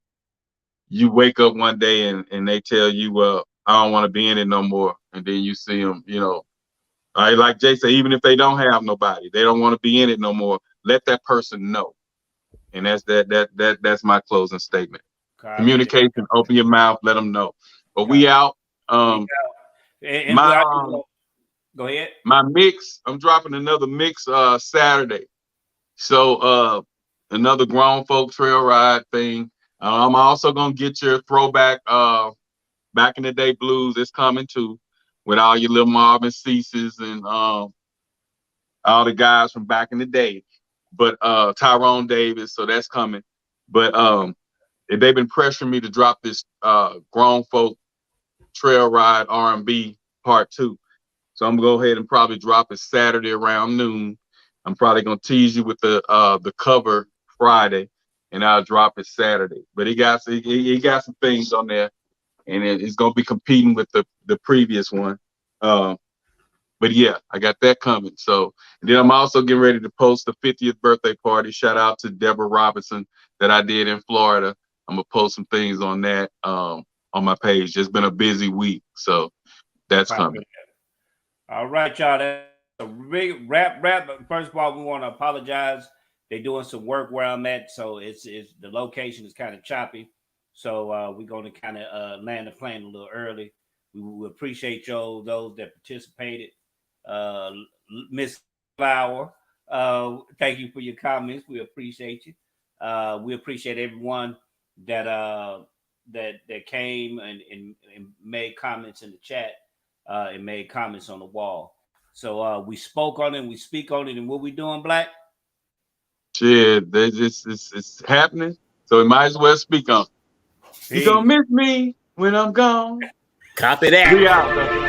you wake up one day and they tell you, well, I don't want to be in it no more. And then you see them, you know, like Jay said, even if they don't have nobody, they don't want to be in it no more. Let that person know. And that's my closing statement. Communication, open your mouth, let them know. But we out. And go ahead. My mix, I'm dropping another mix Saturday. So another grown folk trail ride thing. I'm also gonna get your throwback back in the day blues. It's coming too, with all your little Marvin Ceases and all the guys from back in the day. But Tyrone Davis, so that's coming. But they've been pressuring me to drop this grown folk trail ride R&B part 2. So I'm gonna go ahead and probably drop it Saturday around noon. I'm probably gonna tease you with the cover Friday, and I'll drop it Saturday. But he got some things on there, and it's gonna be competing with the previous one. But yeah, I got that coming. So, and then I'm also getting ready to post the 50th birthday party. Shout out to Deborah Robinson that I did in Florida. I'm gonna post some things on that on my page. It's been a busy week, so that's coming. All right, y'all. That's a big wrap. First of all, we want to apologize. They're doing some work where I'm at, so it's the location is kind of choppy. So we're going to kind of land the plane a little early. We appreciate y'all, those that participated. Miss Flower, thank you for your comments. We appreciate you. We appreciate everyone that came and made comments in the chat and made comments on the wall. So we spoke on it and we speak on it. And what we doing, Black? Shit, it's happening. So we might as well speak on it. You gonna miss me when I'm gone. Copy that. We out, though.